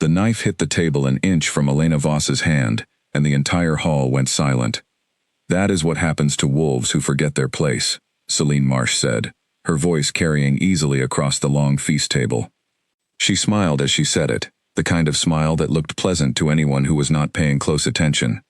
The knife hit the table an inch from Elena Voss's hand, and the entire hall went silent. "That is what happens to wolves who forget their place," Celine Marsh said, her voice carrying easily across the long feast table. She smiled as she said it, the kind of smile that looked pleasant to anyone who was not paying close attention.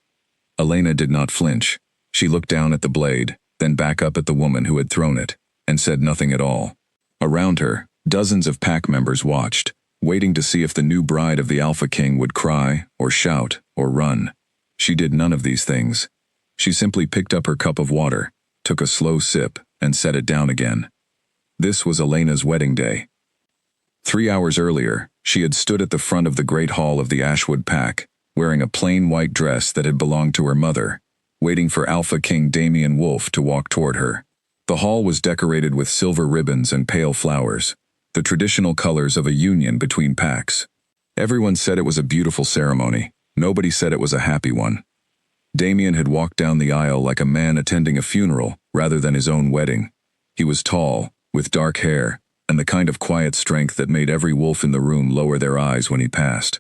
Elena did not flinch. She looked down at the blade, then back up at the woman who had thrown it, and said nothing at all. Around her, dozens of pack members watched, waiting to see if the new bride of the Alpha King would cry, or shout, or run. She did none of these things. She simply picked up her cup of water, took a slow sip, and set it down again. This was Elena's wedding day. 3 hours earlier, she had stood at the front of the great hall of the Ashwood Pack, wearing a plain white dress that had belonged to her mother, waiting for Alpha King Damian Wolf to walk toward her. The hall was decorated with silver ribbons and pale flowers, the traditional colors of a union between packs. Everyone said it was a beautiful ceremony. Nobody said it was a happy one. Damian had walked down the aisle like a man attending a funeral rather than his own wedding. He was tall, with dark hair, and the kind of quiet strength that made every wolf in the room lower their eyes when he passed.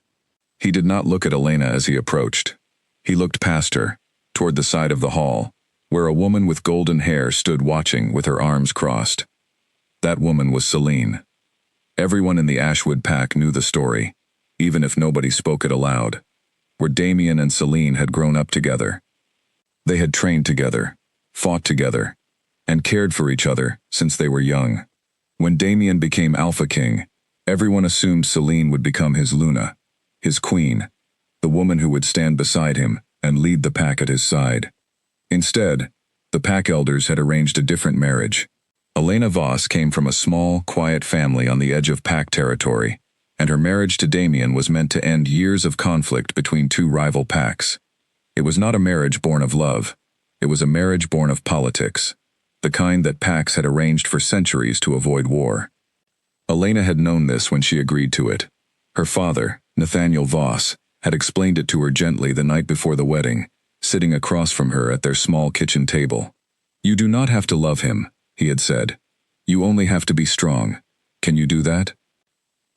He did not look at Elena as he approached. He looked past her, toward the side of the hall, where a woman with golden hair stood watching with her arms crossed. That woman was Celine. Everyone in the Ashwood Pack knew the story, even if nobody spoke it aloud, where Damian and Celine had grown up together. They had trained together, fought together, and cared for each other since they were young. When Damian became Alpha King, everyone assumed Celine would become his Luna, his queen, the woman who would stand beside him and lead the pack at his side. Instead, the pack elders had arranged a different marriage. Elena Voss came from a small, quiet family on the edge of pack territory, and her marriage to Damian was meant to end years of conflict between two rival packs. It was not a marriage born of love. It was a marriage born of politics, the kind that packs had arranged for centuries to avoid war. Elena had known this when she agreed to it. Her father, Nathaniel Voss, had explained it to her gently the night before the wedding, sitting across from her at their small kitchen table. "You do not have to love him," he had said. "You only have to be strong. Can you do that?"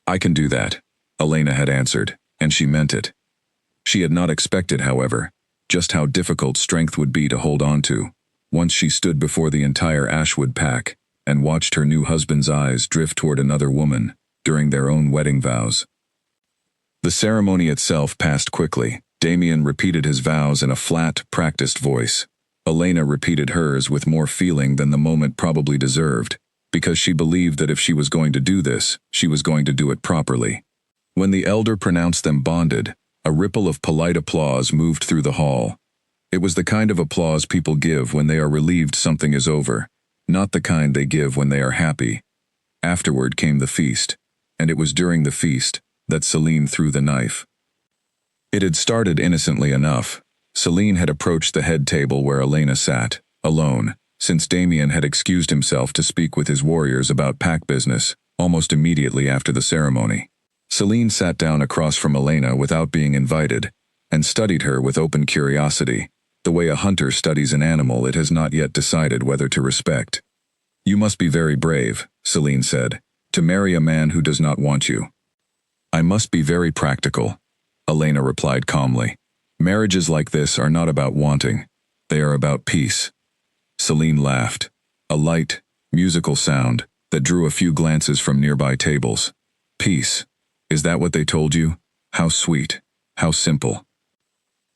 "I can do that," Elena had answered, and she meant it. She had not expected, however, just how difficult strength would be to hold on to, once she stood before the entire Ashwood Pack and watched her new husband's eyes drift toward another woman during their own wedding vows. The ceremony itself passed quickly. Damian repeated his vows in a flat, practiced voice. Elena repeated hers with more feeling than the moment probably deserved, because she believed that if she was going to do this, she was going to do it properly. When the elder pronounced them bonded, a ripple of polite applause moved through the hall. It was the kind of applause people give when they are relieved something is over, not the kind they give when they are happy. Afterward came the feast, and it was during the feast that Celine threw the knife. It had started innocently enough. Celine had approached the head table where Elena sat, alone, since Damian had excused himself to speak with his warriors about pack business, almost immediately after the ceremony. Celine sat down across from Elena without being invited, and studied her with open curiosity, the way a hunter studies an animal it has not yet decided whether to respect. "You must be very brave," Celine said, "to marry a man who does not want you." "I must be very practical," Elena replied calmly. "Marriages like this are not about wanting. They are about peace." Celine laughed, a light, musical sound that drew a few glances from nearby tables. "Peace. Is that what they told you? How sweet. How simple."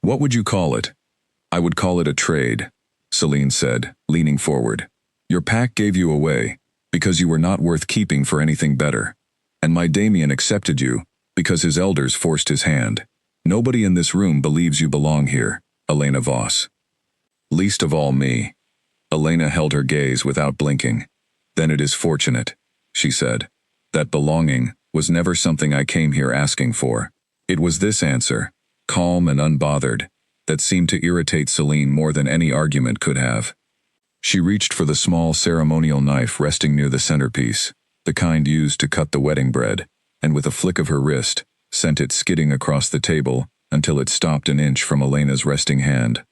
"What would you call it?" "I would call it a trade," Celine said, leaning forward. "Your pack gave you away, because you were not worth keeping for anything better. And my Damian accepted you, because his elders forced his hand. Nobody in this room believes you belong here, Elena Voss. Least of all me." Elena held her gaze without blinking. "Then it is fortunate," she said. "That belonging was never something I came here asking for." It was this answer, calm and unbothered, that seemed to irritate Celine more than any argument could have. She reached for the small ceremonial knife resting near the centerpiece, the kind used to cut the wedding bread, and with a flick of her wrist, sent it skidding across the table until it stopped an inch from Elena's resting hand.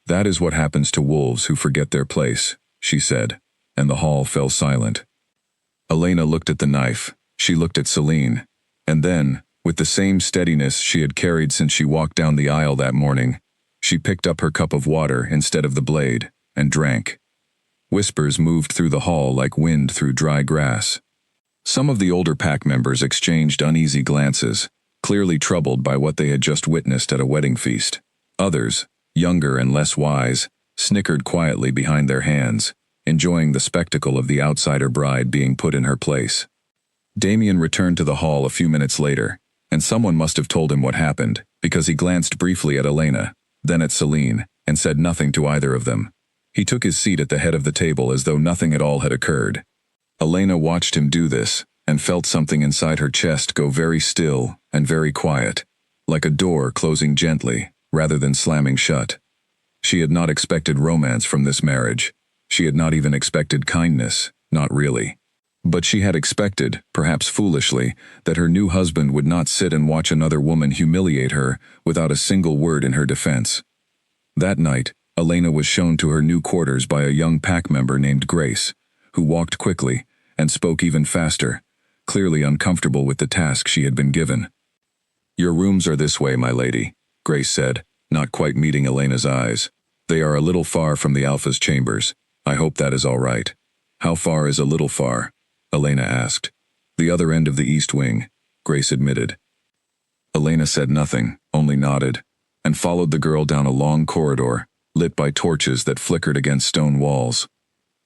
"That is what happens to wolves who forget their place," she said, and the hall fell silent. Elena looked at the knife, she looked at Celine, and then, With the same steadiness she had carried since she walked down the aisle that morning, she picked up her cup of water instead of the blade and drank. Whispers moved through the hall like wind through dry grass. Some of the older pack members exchanged uneasy glances, clearly troubled by what they had just witnessed at a wedding feast. Others, younger and less wise, snickered quietly behind their hands, enjoying the spectacle of the outsider bride being put in her place. Damien returned to the hall a few minutes later, and someone must have told him what happened, because he glanced briefly at Elena, then at Celine, and said nothing to either of them. He took his seat at the head of the table as though nothing at all had occurred. Elena watched him do this, and felt something inside her chest go very still and very quiet, like a door closing gently, rather than slamming shut. She had not expected romance from this marriage. She had not even expected kindness, not really. But she had expected, perhaps foolishly, that her new husband would not sit and watch another woman humiliate her without a single word in her defense. That night, Elena was shown to her new quarters by a young pack member named Grace, who walked quickly and spoke even faster, clearly uncomfortable with the task she had been given. "Your rooms are this way, my lady," Grace said, not quite meeting Elena's eyes. "They are a little far from the Alpha's chambers. I hope that is all right." "How far is a little far?" Elena asked. "The other end of the east wing," Grace admitted. Elena said nothing, only nodded, and followed the girl down a long corridor, lit by torches that flickered against stone walls.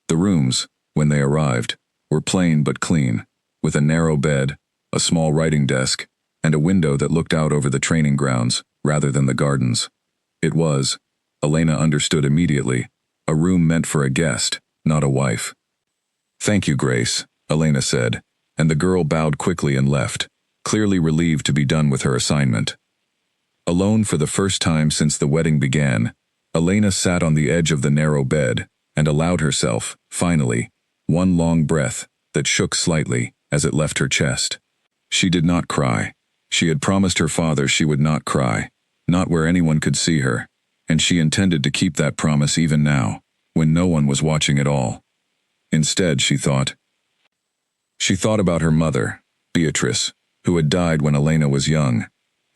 The rooms, when they arrived, were plain but clean, with a narrow bed, a small writing desk, and a window that looked out over the training grounds, rather than the gardens. It was, Elena understood immediately, a room meant for a guest, not a wife. "Thank you, Grace," Elena said, and the girl bowed quickly and left, clearly relieved to be done with her assignment. Alone for the first time since the wedding began, Elena sat on the edge of the narrow bed and allowed herself, finally, one long breath that shook slightly as it left her chest. She did not cry. She had promised her father she would not cry, not where anyone could see her, and she intended to keep that promise even now, when no one was watching at all. Instead, she thought about her mother, Beatrice, who had died when Elena was young,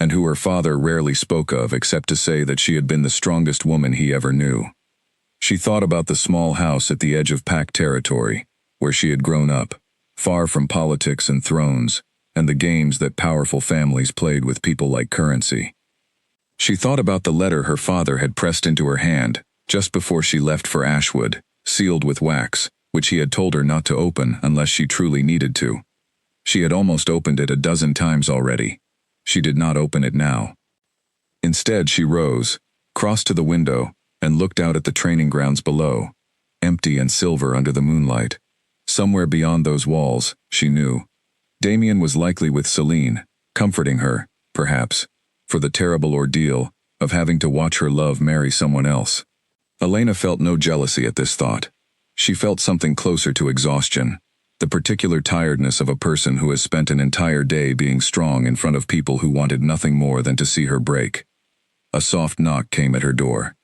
and who her father rarely spoke of except to say that she had been the strongest woman he ever knew. She thought about the small house at the edge of Pack territory, where she had grown up, far from politics and thrones, and the games that powerful families played with people like currency. She thought about the letter her father had pressed into her hand, just before she left for Ashwood, sealed with wax, which he had told her not to open unless she truly needed to. She had almost opened it a dozen times already. She did not open it now. Instead, she rose, crossed to the window, and looked out at the training grounds below, empty and silver under the moonlight. Somewhere beyond those walls, she knew, Damien was likely with Celine, comforting her, perhaps, for the terrible ordeal of having to watch her love marry someone else. Elena felt no jealousy at this thought. She felt something closer to exhaustion, the particular tiredness of a person who has spent an entire day being strong in front of people who wanted nothing more than to see her break. A soft knock came at her door.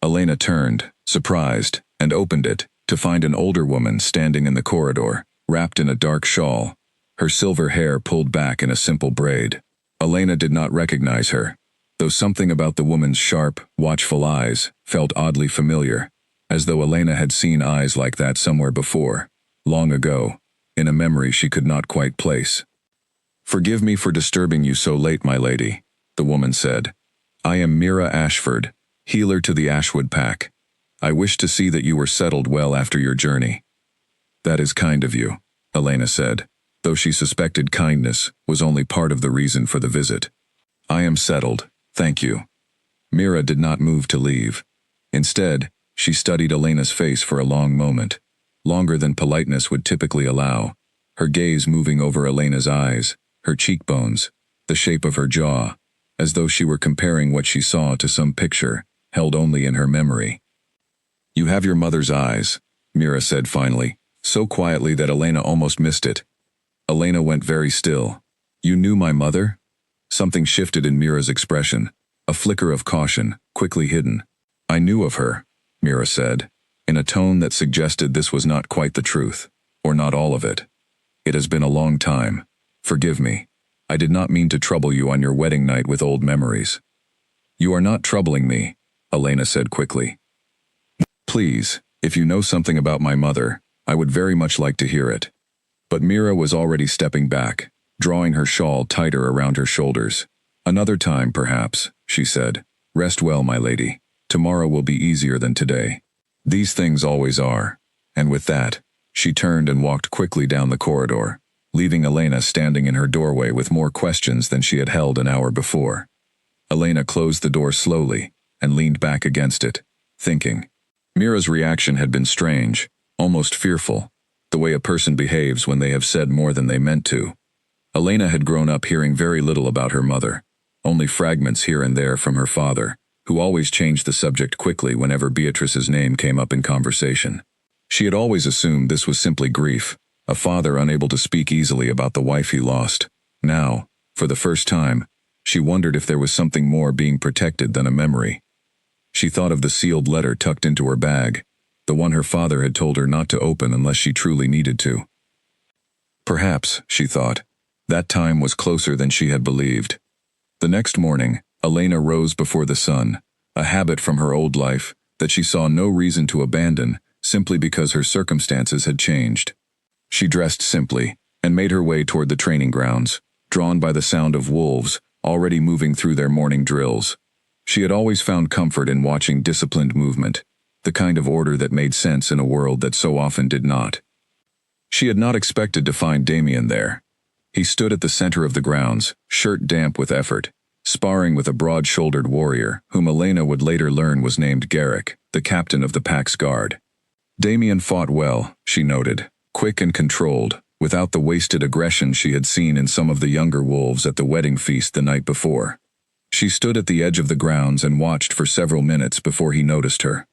Elena turned, surprised, and opened it, to find an older woman standing in the corridor, wrapped in a dark shawl, her silver hair pulled back in a simple braid. Elena did not recognize her, though something about the woman's sharp, watchful eyes felt oddly familiar, as though Elena had seen eyes like that somewhere before, long ago, in a memory she could not quite place. "Forgive me for disturbing you so late, my lady," the woman said. "I am Mira Ashford, healer to the Ashwood Pack. I wish to see that you were settled well after your journey." "That is kind of you," Elena said, though she suspected kindness was only part of the reason for the visit. "I am settled, thank you." Mira did not move to leave. Instead, she studied Elena's face for a long moment, longer than politeness would typically allow, her gaze moving over Elena's eyes, her cheekbones, the shape of her jaw, as though she were comparing what she saw to some picture held only in her memory. "You have your mother's eyes," Mira said finally, so quietly that Elena almost missed it. Elena went very still. "You knew my mother?" Something shifted in Mira's expression, a flicker of caution, quickly hidden. "I knew of her," Mira said, in a tone that suggested this was not quite the truth, or not all of it. "It has been a long time. Forgive me." I did not mean to trouble you on your wedding night with old memories. You are not troubling me, Elena said quickly. Please, if you know something about my mother, I would very much like to hear it. But Mira was already stepping back, drawing her shawl tighter around her shoulders. Another time, perhaps, she said. Rest well, my lady. Tomorrow will be easier than today. These things always are. And with that, she turned and walked quickly down the corridor, leaving Elena standing in her doorway with more questions than she had held an hour before. Elena closed the door slowly and leaned back against it, thinking. Mira's reaction had been strange, almost fearful, the way a person behaves when they have said more than they meant to. Elena had grown up hearing very little about her mother, only fragments here and there from her father, who always changed the subject quickly whenever Beatrice's name came up in conversation. She had always assumed this was simply grief, a father unable to speak easily about the wife he lost. Now, for the first time, she wondered if there was something more being protected than a memory. She thought of the sealed letter tucked into her bag, the one her father had told her not to open unless she truly needed to. Perhaps, she thought, that time was closer than she had believed. The next morning, Elena rose before the sun, a habit from her old life that she saw no reason to abandon simply because her circumstances had changed. She dressed simply and made her way toward the training grounds, drawn by the sound of wolves already moving through their morning drills. She had always found comfort in watching disciplined movement, the kind of order that made sense in a world that so often did not. She had not expected to find Damien there. He stood at the center of the grounds, shirt damp with effort, sparring with a broad-shouldered warrior, whom Elena would later learn was named Garrick, the captain of the pack's guard. Damien fought well, she noted, quick and controlled, without the wasted aggression she had seen in some of the younger wolves at the wedding feast the night before. She stood at the edge of the grounds and watched for several minutes before he noticed her.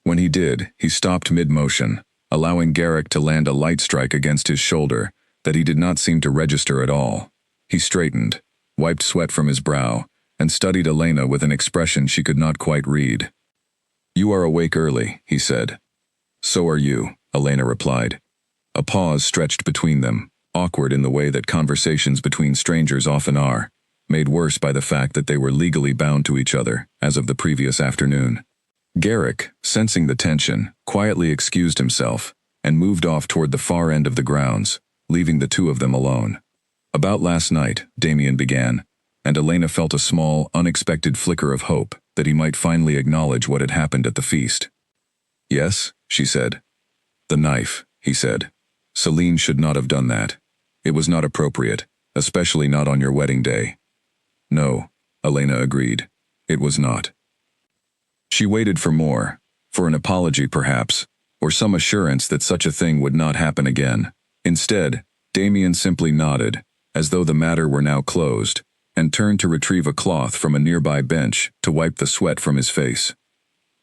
When he did, he stopped mid-motion, allowing Garrick to land a light strike against his shoulder that he did not seem to register at all. He straightened, wiped sweat from his brow, and studied Elena with an expression she could not quite read. "You are awake early," he said. "So are you," Elena replied. A pause stretched between them, awkward in the way that conversations between strangers often are, made worse by the fact that they were legally bound to each other, as of the previous afternoon. Garrick, sensing the tension, quietly excused himself, and moved off toward the far end of the grounds, leaving the two of them alone. "About last night," Damien began, and Elena felt a small, unexpected flicker of hope that he might finally acknowledge what had happened at the feast. "Yes," she said. "The knife," he said. "Celine should not have done that. It was not appropriate, especially not on your wedding day." "No," Elena agreed. "It was not." She waited for more, for an apology perhaps, or some assurance that such a thing would not happen again. Instead, Damien simply nodded, as though the matter were now closed, and turned to retrieve a cloth from a nearby bench to wipe the sweat from his face.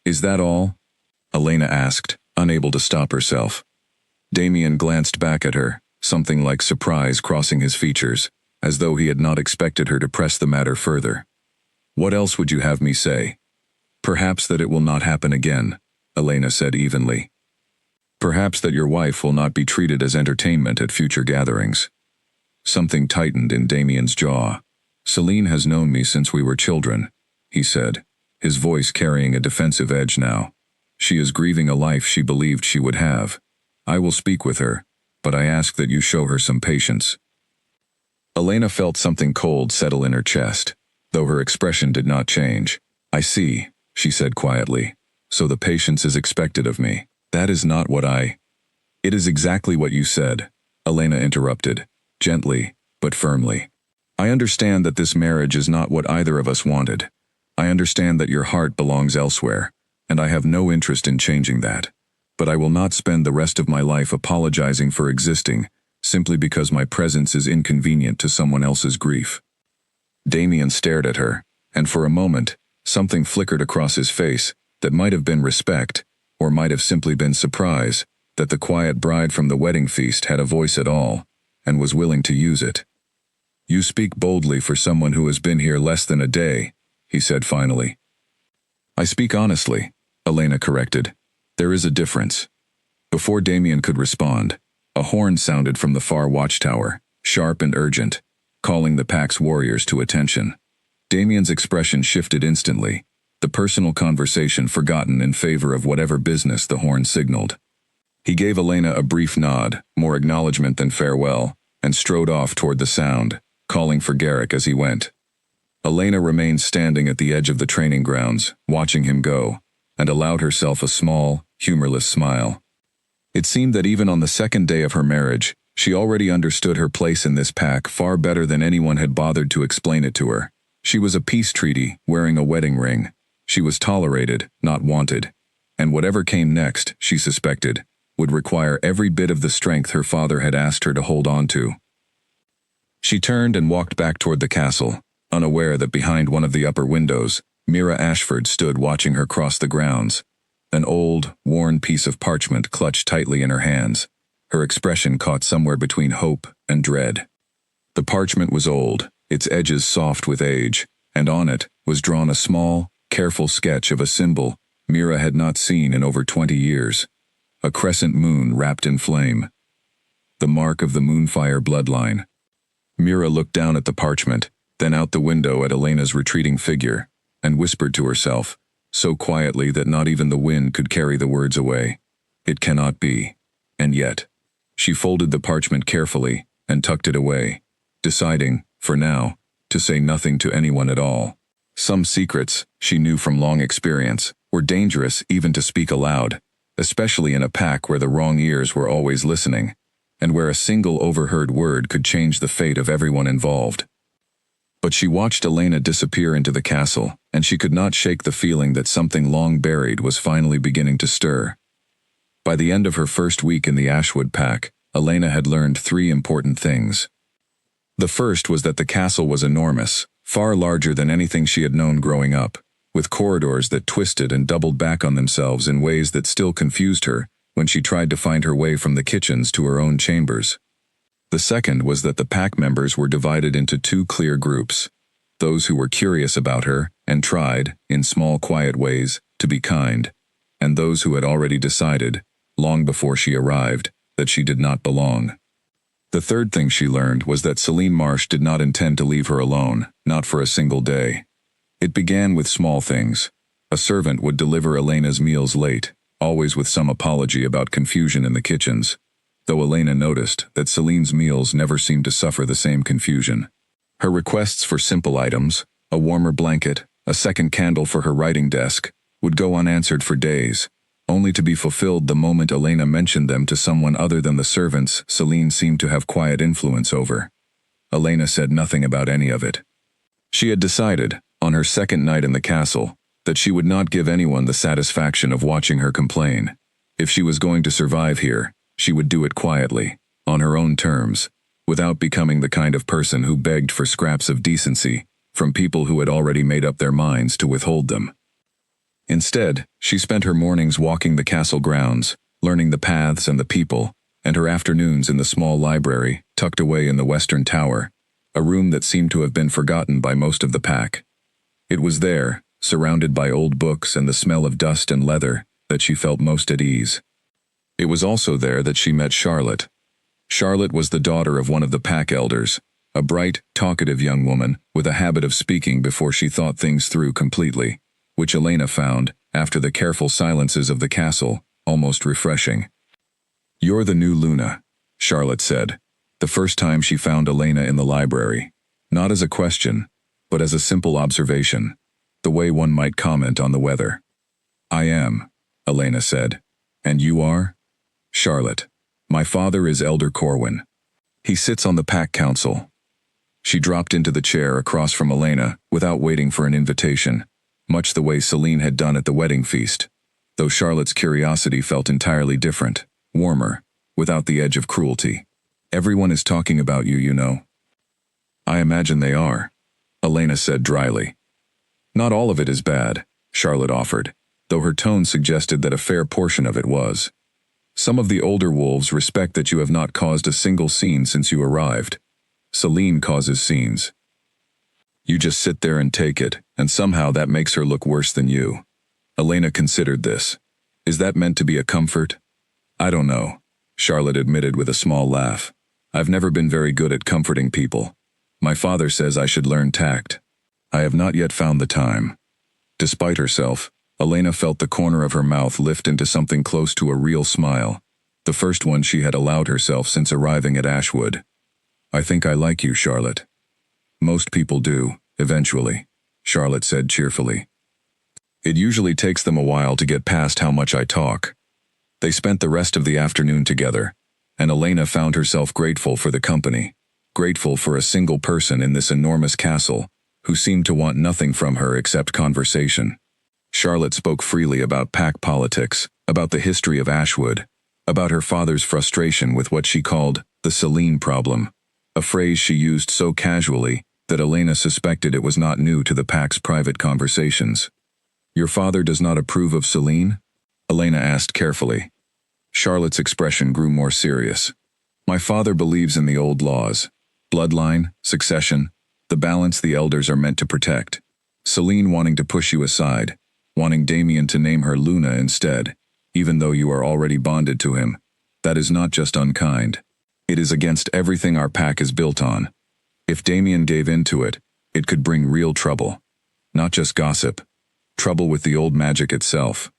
"Is that all?" Elena asked, unable to stop herself. Damien glanced back at her, something like surprise crossing his features, as though he had not expected her to press the matter further. "What else would you have me say?" "Perhaps that it will not happen again," Elena said evenly. "Perhaps that your wife will not be treated as entertainment at future gatherings." Something tightened in Damien's jaw. "Celine has known me since we were children," he said, his voice carrying a defensive edge now. "She is grieving a life she believed she would have. I will speak with her, but I ask that you show her some patience." Elena felt something cold settle in her chest, though her expression did not change. "I see," she said quietly. "So the patience is expected of me. That is not what I—" "It is exactly what you said," Elena interrupted, gently, but firmly. "I understand that this marriage is not what either of us wanted. I understand that your heart belongs elsewhere, and I have no interest in changing that. But I will not spend the rest of my life apologizing for existing, simply because my presence is inconvenient to someone else's grief." Damien stared at her, and for a moment, something flickered across his face that might have been respect, or might have simply been surprise, that the quiet bride from the wedding feast had a voice at all, and was willing to use it. "You speak boldly for someone who has been here less than a day," he said finally. "I speak honestly," Elena corrected. "There is a difference." Before Damien could respond, a horn sounded from the far watchtower, sharp and urgent. calling the pack's warriors to attention. Damien's expression shifted instantly, the personal conversation forgotten in favor of whatever business the horn signaled. He gave Elena a brief nod, more acknowledgement than farewell, and strode off toward the sound, calling for Garrick as he went. Elena remained standing at the edge of the training grounds, watching him go, and allowed herself a small, humorless smile. It seemed that even on the second day of her marriage, she already understood her place in this pack far better than anyone had bothered to explain it to her. She was a peace treaty, wearing a wedding ring. She was tolerated, not wanted. And whatever came next, she suspected, would require every bit of the strength her father had asked her to hold on to. She turned and walked back toward the castle, unaware that behind one of the upper windows, Mira Ashford stood watching her cross the grounds, an old, worn piece of parchment clutched tightly in her hands, her expression caught somewhere between hope and dread. The parchment was old, its edges soft with age, and on it was drawn a small, careful sketch of a symbol Mira had not seen in over 20 years, a crescent moon wrapped in flame. The mark of the Moonfire bloodline. Mira looked down at the parchment, then out the window at Elena's retreating figure, and whispered to herself, so quietly that not even the wind could carry the words away. It cannot be. And yet, she folded the parchment carefully and tucked it away, deciding, for now, to say nothing to anyone at all. Some secrets, she knew from long experience, were dangerous even to speak aloud, especially in a pack where the wrong ears were always listening, and where a single overheard word could change the fate of everyone involved. But she watched Elena disappear into the castle, and she could not shake the feeling that something long buried was finally beginning to stir. By the end of her first week in the Ashwood pack, Elena had learned 3 important things. The first was that the castle was enormous, far larger than anything she had known growing up, with corridors that twisted and doubled back on themselves in ways that still confused her when she tried to find her way from the kitchens to her own chambers. The second was that the pack members were divided into 2 clear groups, those who were curious about her and tried, in small quiet ways, to be kind, and those who had already decided, long before she arrived, that she did not belong. The third thing she learned was that Celine Marsh did not intend to leave her alone, not for a single day. It began with small things. A servant would deliver Elena's meals late, always with some apology about confusion in the kitchens, though Elena noticed that Celine's meals never seemed to suffer the same confusion. Her requests for simple items, a warmer blanket, a second candle for her writing desk, would go unanswered for days, only to be fulfilled the moment Elena mentioned them to someone other than the servants Celine seemed to have quiet influence over. Elena said nothing about any of it. She had decided, on her second night in the castle, that she would not give anyone the satisfaction of watching her complain. If she was going to survive here, she would do it quietly, on her own terms, without becoming the kind of person who begged for scraps of decency from people who had already made up their minds to withhold them. Instead, she spent her mornings walking the castle grounds, learning the paths and the people, and her afternoons in the small library tucked away in the western tower, a room that seemed to have been forgotten by most of the pack. It was there, surrounded by old books and the smell of dust and leather, that she felt most at ease. It was also there that she met Charlotte. Charlotte was the daughter of one of the pack elders, a bright, talkative young woman with a habit of speaking before she thought things through completely, which Elena found, after the careful silences of the castle, almost refreshing. "You're the new Luna," Charlotte said, the first time she found Elena in the library, not as a question, but as a simple observation, the way one might comment on the weather. "I am," Elena said. "And you are?" "Charlotte. My father is Elder Corwin. He sits on the pack council." She dropped into the chair across from Elena without waiting for an invitation, much the way Celine had done at the wedding feast, though Charlotte's curiosity felt entirely different, warmer, without the edge of cruelty. "Everyone is talking about you, you know." "I imagine they are," Elena said dryly. "Not all of it is bad," Charlotte offered, though her tone suggested that a fair portion of it was. "Some of the older wolves respect that you have not caused a single scene since you arrived. Celine causes scenes. You just sit there and take it, and somehow that makes her look worse than you." Elena considered this. "Is that meant to be a comfort?" "I don't know," Charlotte admitted with a small laugh. "I've never been very good at comforting people. My father says I should learn tact. I have not yet found the time. Despite herself, Elena felt the corner of her mouth lift into something close to a real smile, the first one she had allowed herself since arriving at Ashwood. I think I like you, Charlotte. Most people do, eventually, Charlotte said cheerfully. It usually takes them a while to get past how much I talk. They spent the rest of the afternoon together, and Elena found herself grateful for the company, grateful for a single person in this enormous castle who seemed to want nothing from her except conversation. Charlotte spoke freely about pack politics, about the history of Ashwood, about her father's frustration with what she called the Celine problem, a phrase she used so casually that Elena suspected it was not new to the pack's private conversations. Your father does not approve of Celine? Elena asked carefully. Charlotte's expression grew more serious. My father believes in the old laws. Bloodline, succession, the balance the elders are meant to protect. Celine wanting to push you aside, wanting Damien to name her Luna instead, even though you are already bonded to him. That is not just unkind. It is against everything our pack is built on. If Damien gave in to it, it could bring real trouble. Not just gossip. Trouble with the old magic itself.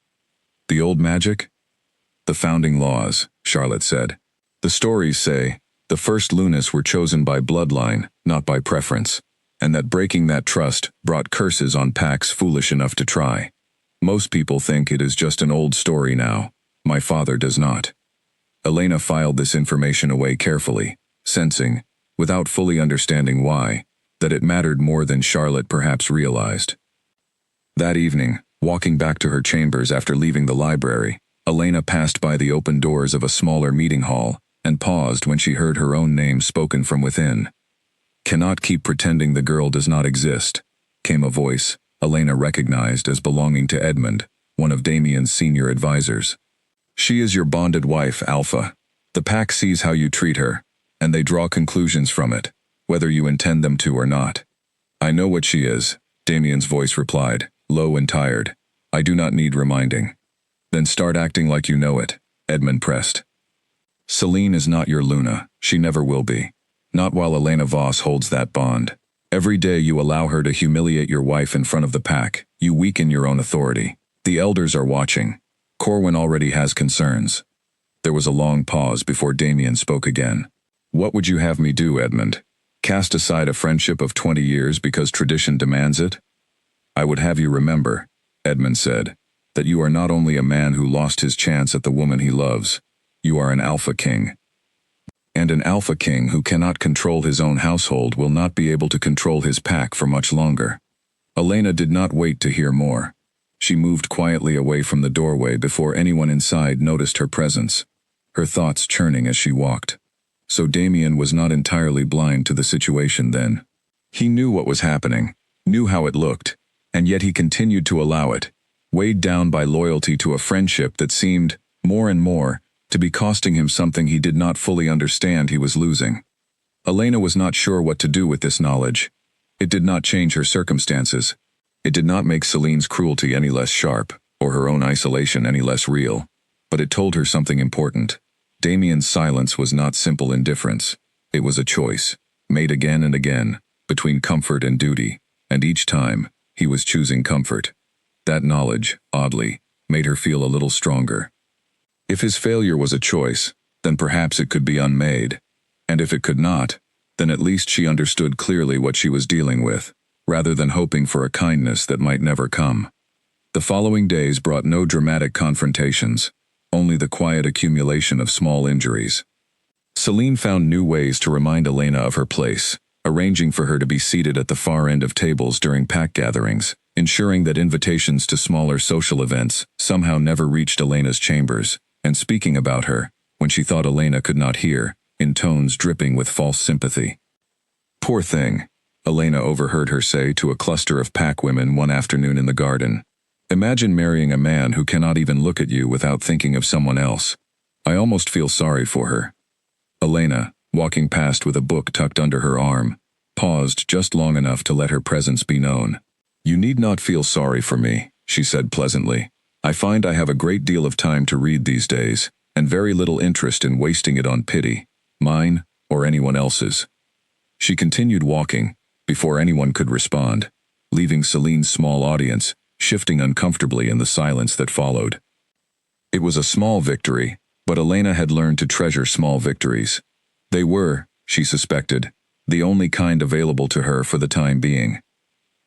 The old magic? The founding laws, Charlotte said. The stories say the first Lunas were chosen by bloodline, not by preference, and that breaking that trust brought curses on packs foolish enough to try. Most people think it is just an old story now. My father does not. Elena filed this information away carefully, sensing, without fully understanding why, that it mattered more than Charlotte perhaps realized. That evening, walking back to her chambers after leaving the library, Elena passed by the open doors of a smaller meeting hall and paused when she heard her own name spoken from within. Cannot keep pretending the girl does not exist, came a voice Elena recognized as belonging to Edmund, one of Damien's senior advisors. She is your bonded wife, Alpha. The pack sees how you treat her, and they draw conclusions from it, whether you intend them to or not. I know what she is, Damien's voice replied, low and tired. I do not need reminding. Then start acting like you know it, Edmund pressed. Celine is not your Luna, she never will be. Not while Elena Voss holds that bond. Every day you allow her to humiliate your wife in front of the pack, you weaken your own authority. The elders are watching. Corwin already has concerns. There was a long pause before Damien spoke again. What would you have me do, Edmund? Cast aside a friendship of 20 years because tradition demands it? I would have you remember, Edmund said, that you are not only a man who lost his chance at the woman he loves, you are an Alpha King. And an Alpha King who cannot control his own household will not be able to control his pack for much longer. Elena did not wait to hear more. She moved quietly away from the doorway before anyone inside noticed her presence, her thoughts churning as she walked. So Damien was not entirely blind to the situation then. He knew what was happening, knew how it looked, and yet he continued to allow it, weighed down by loyalty to a friendship that seemed, more and more, to be costing him something he did not fully understand he was losing. Elena was not sure what to do with this knowledge. It did not change her circumstances. It did not make Celine's cruelty any less sharp, or her own isolation any less real. But it told her something important. Damien's silence was not simple indifference. It was a choice, made again and again, between comfort and duty, and each time, he was choosing comfort. That knowledge, oddly, made her feel a little stronger. If his failure was a choice, then perhaps it could be unmade. And if it could not, then at least she understood clearly what she was dealing with, rather than hoping for a kindness that might never come. The following days brought no dramatic confrontations, only the quiet accumulation of small injuries. Celine found new ways to remind Elena of her place, arranging for her to be seated at the far end of tables during pack gatherings, ensuring that invitations to smaller social events somehow never reached Elena's chambers, and speaking about her, when she thought Elena could not hear, in tones dripping with false sympathy. Poor thing, Elena overheard her say to a cluster of pack women one afternoon in the garden. Imagine marrying a man who cannot even look at you without thinking of someone else. I almost feel sorry for her. Elena, walking past with a book tucked under her arm, paused just long enough to let her presence be known. You need not feel sorry for me, she said pleasantly. I find I have a great deal of time to read these days, and very little interest in wasting it on pity, mine or anyone else's. She continued walking, before anyone could respond, leaving Celine's small audience shifting uncomfortably in the silence that followed. It was a small victory, but Elena had learned to treasure small victories. They were, she suspected, the only kind available to her for the time being.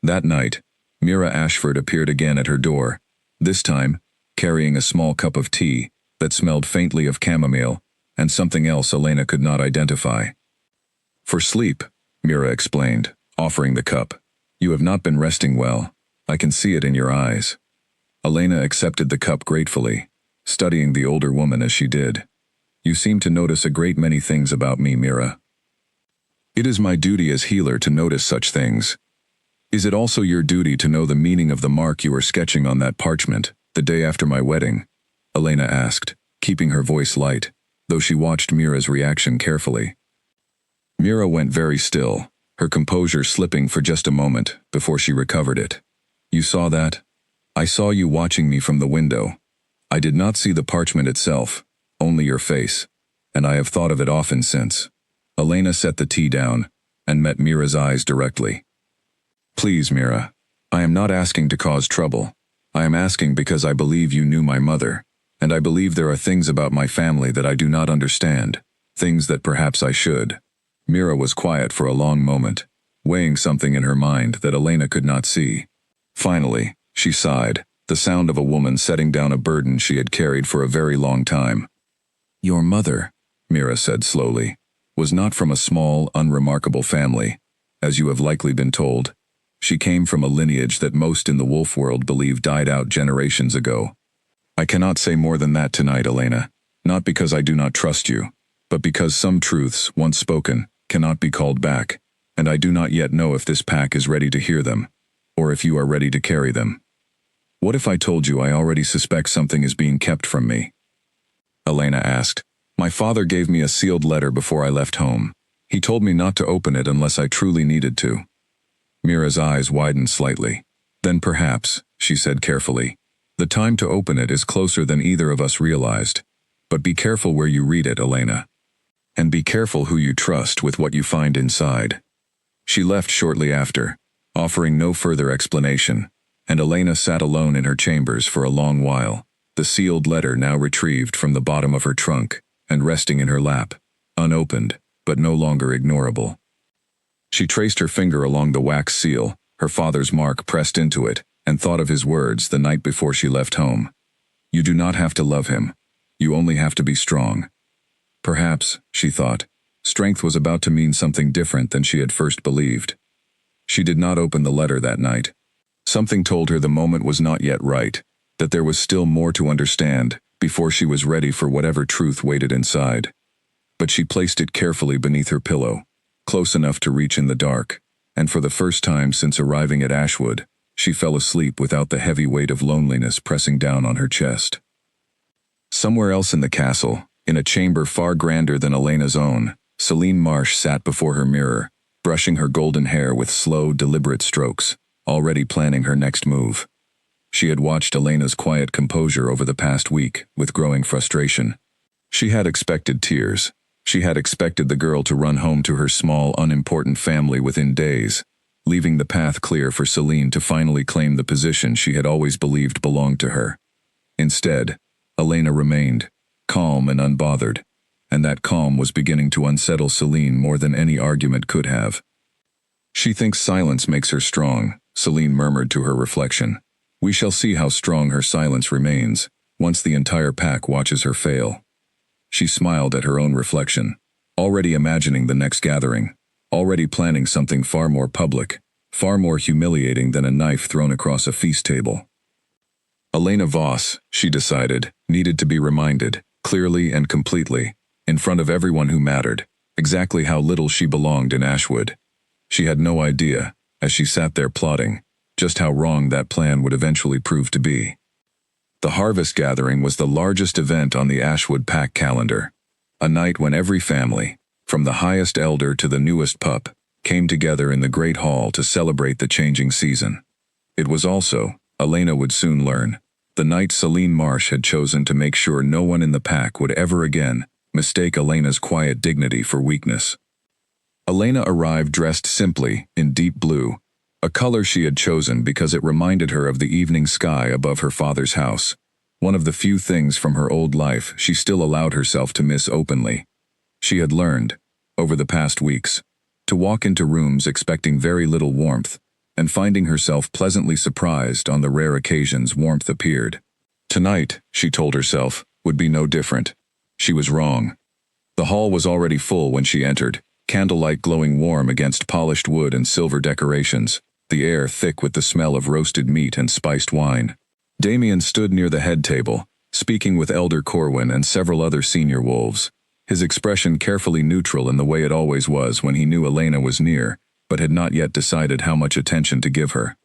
That night, Mira Ashford appeared again at her door, this time carrying a small cup of tea that smelled faintly of chamomile and something else Elena could not identify. "For sleep," Mira explained, offering the cup. "You have not been resting well. I can see it in your eyes." Elena accepted the cup gratefully, studying the older woman as she did. "You seem to notice a great many things about me, Mira." "It is my duty as healer to notice such things. Is it also your duty to know the meaning of the mark you were sketching on that parchment, the day after my wedding?" Elena asked, keeping her voice light, though she watched Mira's reaction carefully. Mira went very still, her composure slipping for just a moment before she recovered it. "You saw that? I saw you watching me from the window. I did not see the parchment itself, only your face, and I have thought of it often since." Elena set the tea down and met Mira's eyes directly. "Please, Mira, I am not asking to cause trouble. I am asking because I believe you knew my mother, and I believe there are things about my family that I do not understand, things that perhaps I should." Mira was quiet for a long moment, weighing something in her mind that Elena could not see. Finally, she sighed, the sound of a woman setting down a burden she had carried for a very long time. "Your mother," Mira said slowly, "was not from a small, unremarkable family, as you have likely been told. She came from a lineage that most in the wolf world believe died out generations ago. I cannot say more than that tonight, Elena, not because I do not trust you, but because some truths, once spoken, cannot be called back, and I do not yet know if this pack is ready to hear them, or if you are ready to carry them. What if I told you I already suspect something is being kept from me?" Elena asked. "My father gave me a sealed letter before I left home. He told me not to open it unless I truly needed to." Mira's eyes widened slightly. "Then perhaps," she said carefully, "the time to open it is closer than either of us realized. But be careful where you read it, Elena. And be careful who you trust with what you find inside." She left shortly after, offering no further explanation, and Elena sat alone in her chambers for a long while, the sealed letter now retrieved from the bottom of her trunk and resting in her lap, unopened, but no longer ignorable. She traced her finger along the wax seal, her father's mark pressed into it, and thought of his words the night before she left home. "You do not have to love him. You only have to be strong." Perhaps, she thought, strength was about to mean something different than she had first believed. She did not open the letter that night. Something told her the moment was not yet right, that there was still more to understand before she was ready for whatever truth waited inside. But she placed it carefully beneath her pillow, close enough to reach in the dark, and for the first time since arriving at Ashwood, she fell asleep without the heavy weight of loneliness pressing down on her chest. Somewhere else in the castle, in a chamber far grander than Elena's own, Celine Marsh sat before her mirror, brushing her golden hair with slow, deliberate strokes, already planning her next move. She had watched Elena's quiet composure over the past week with growing frustration. She had expected tears. She had expected the girl to run home to her small, unimportant family within days, leaving the path clear for Celine to finally claim the position she had always believed belonged to her. Instead, Elena remained, calm and unbothered, and that calm was beginning to unsettle Celine more than any argument could have. "She thinks silence makes her strong," Celine murmured to her reflection. "We shall see how strong her silence remains, once the entire pack watches her fail." She smiled at her own reflection, already imagining the next gathering, already planning something far more public, far more humiliating than a knife thrown across a feast table. Elena Voss, she decided, needed to be reminded, clearly and completely, in front of everyone who mattered, exactly how little she belonged in Ashwood. She had no idea, as she sat there plotting, just how wrong that plan would eventually prove to be. The harvest gathering was the largest event on the Ashwood pack calendar, a night when every family, from the highest elder to the newest pup, came together in the great hall to celebrate the changing season. It was also, Elena would soon learn, the night Celine Marsh had chosen to make sure no one in the pack would ever again mistake Elena's quiet dignity for weakness. Elena arrived dressed simply, in deep blue, a color she had chosen because it reminded her of the evening sky above her father's house, one of the few things from her old life she still allowed herself to miss openly. She had learned, over the past weeks, to walk into rooms expecting very little warmth, and finding herself pleasantly surprised on the rare occasions warmth appeared. Tonight, she told herself, would be no different. She was wrong. The hall was already full when she entered, candlelight glowing warm against polished wood and silver decorations, the air thick with the smell of roasted meat and spiced wine. Damien stood near the head table, speaking with Elder Corwin and several other senior wolves, his expression carefully neutral in the way it always was when he knew Elena was near, but had not yet decided how much attention to give her.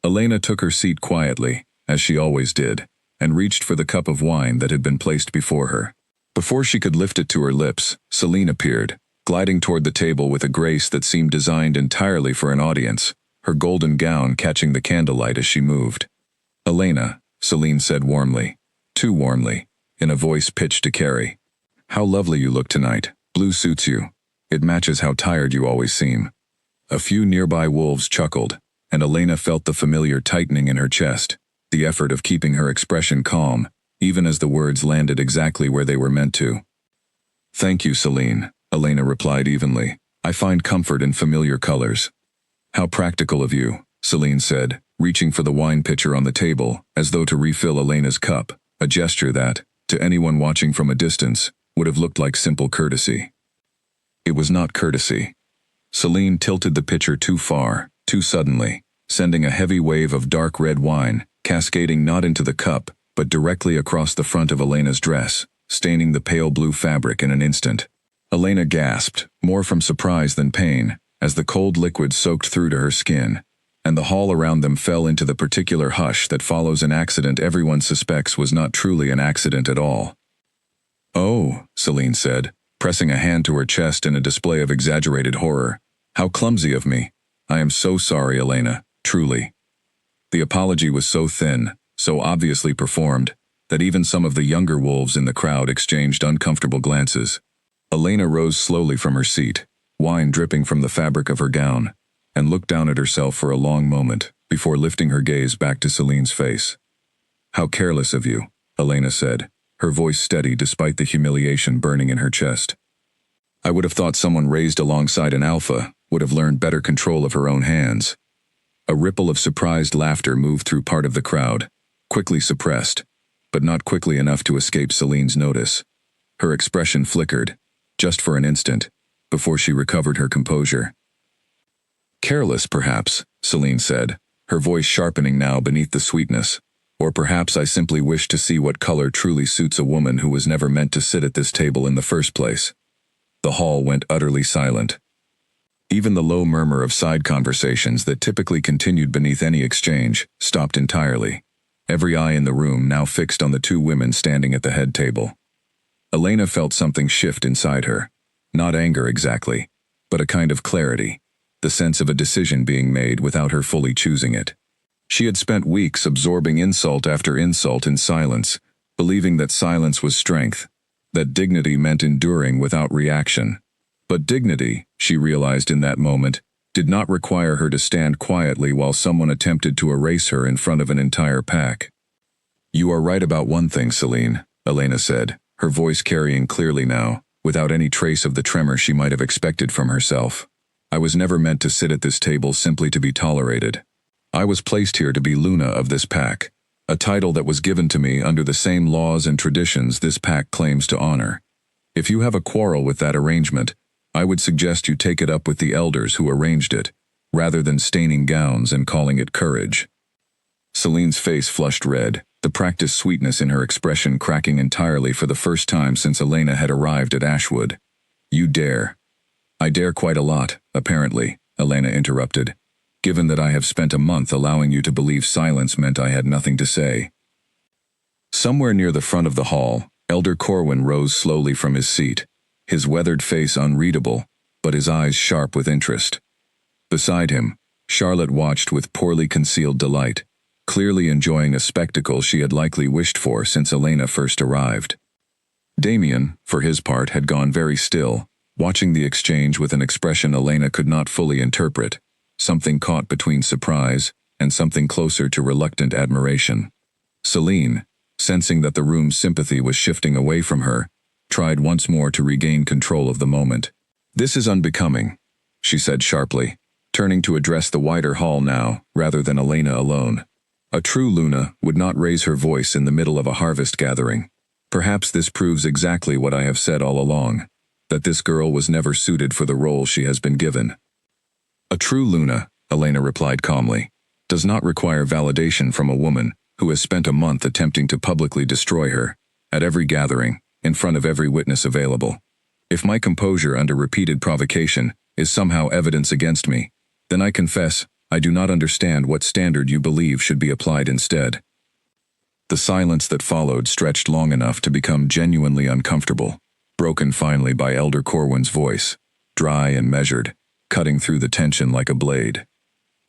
Elena took her seat quietly, as she always did, and reached for the cup of wine that had been placed before her. Before she could lift it to her lips, Celine appeared, gliding toward the table with a grace that seemed designed entirely for an audience, her golden gown catching the candlelight as she moved. "Elena," Celine said warmly, too warmly, in a voice pitched to carry. "How lovely you look tonight. Blue suits you. It matches how tired you always seem." A few nearby wolves chuckled, and Elena felt the familiar tightening in her chest, the effort of keeping her expression calm, even as the words landed exactly where they were meant to. "Thank you, Celine," Elena replied evenly. "I find comfort in familiar colors." "How practical of you," Celine said, reaching for the wine pitcher on the table, as though to refill Elena's cup, a gesture that, to anyone watching from a distance, would have looked like simple courtesy. It was not courtesy. Celine tilted the pitcher too far, too suddenly, sending a heavy wave of dark red wine, cascading not into the cup, but directly across the front of Elena's dress, staining the pale blue fabric in an instant. Elena gasped, more from surprise than pain, as the cold liquid soaked through to her skin, and the hall around them fell into the particular hush that follows an accident everyone suspects was not truly an accident at all. "Oh," Celine said, pressing a hand to her chest in a display of exaggerated horror. "How clumsy of me. I am so sorry, Elena, truly." The apology was so thin, so obviously performed, that even some of the younger wolves in the crowd exchanged uncomfortable glances. Elena rose slowly from her seat, wine dripping from the fabric of her gown, and looked down at herself for a long moment, before lifting her gaze back to Celine's face. "How careless of you," Elena said, her voice steady despite the humiliation burning in her chest. "I would have thought someone raised alongside an alpha would have learned better control of her own hands." A ripple of surprised laughter moved through part of the crowd, quickly suppressed, but not quickly enough to escape Celine's notice. Her expression flickered, just for an instant, before she recovered her composure. "Careless, perhaps," Celine said, her voice sharpening now beneath the sweetness. "Or perhaps I simply wish to see what color truly suits a woman who was never meant to sit at this table in the first place." The hall went utterly silent. Even the low murmur of side conversations that typically continued beneath any exchange stopped entirely, every eye in the room now fixed on the two women standing at the head table. Elena felt something shift inside her, not anger exactly, but a kind of clarity, the sense of a decision being made without her fully choosing it. She had spent weeks absorbing insult after insult in silence, believing that silence was strength, that dignity meant enduring without reaction. But dignity, she realized in that moment, did not require her to stand quietly while someone attempted to erase her in front of an entire pack. "You are right about one thing, Celine," Elena said, her voice carrying clearly now, without any trace of the tremor she might have expected from herself. "I was never meant to sit at this table simply to be tolerated. I was placed here to be Luna of this pack, a title that was given to me under the same laws and traditions this pack claims to honor. If you have a quarrel with that arrangement, I would suggest you take it up with the elders who arranged it, rather than staining gowns and calling it courage." Celine's face flushed red, the practiced sweetness in her expression cracking entirely for the first time since Elena had arrived at Ashwood. "You dare." "I dare quite a lot, apparently," Elena interrupted, "given that I have spent a month allowing you to believe silence meant I had nothing to say." Somewhere near the front of the hall, Elder Corwin rose slowly from his seat, his weathered face unreadable, but his eyes sharp with interest. Beside him, Charlotte watched with poorly concealed delight, clearly enjoying a spectacle she had likely wished for since Elena first arrived. Damien, for his part, had gone very still, watching the exchange with an expression Elena could not fully interpret, something caught between surprise and something closer to reluctant admiration. Celine, sensing that the room's sympathy was shifting away from her, tried once more to regain control of the moment. "This is unbecoming," she said sharply, turning to address the wider hall now, rather than Elena alone. A true Luna would not raise her voice in the middle of a harvest gathering. Perhaps this proves exactly what I have said all along, that this girl was never suited for the role she has been given. "A true Luna," Elena replied calmly, "does not require validation from a woman who has spent a month attempting to publicly destroy her, at every gathering, in front of every witness available. If my composure under repeated provocation is somehow evidence against me, then I confess I do not understand what standard you believe should be applied instead." The silence that followed stretched long enough to become genuinely uncomfortable, broken finally by Elder Corwin's voice, dry and measured, cutting through the tension like a blade.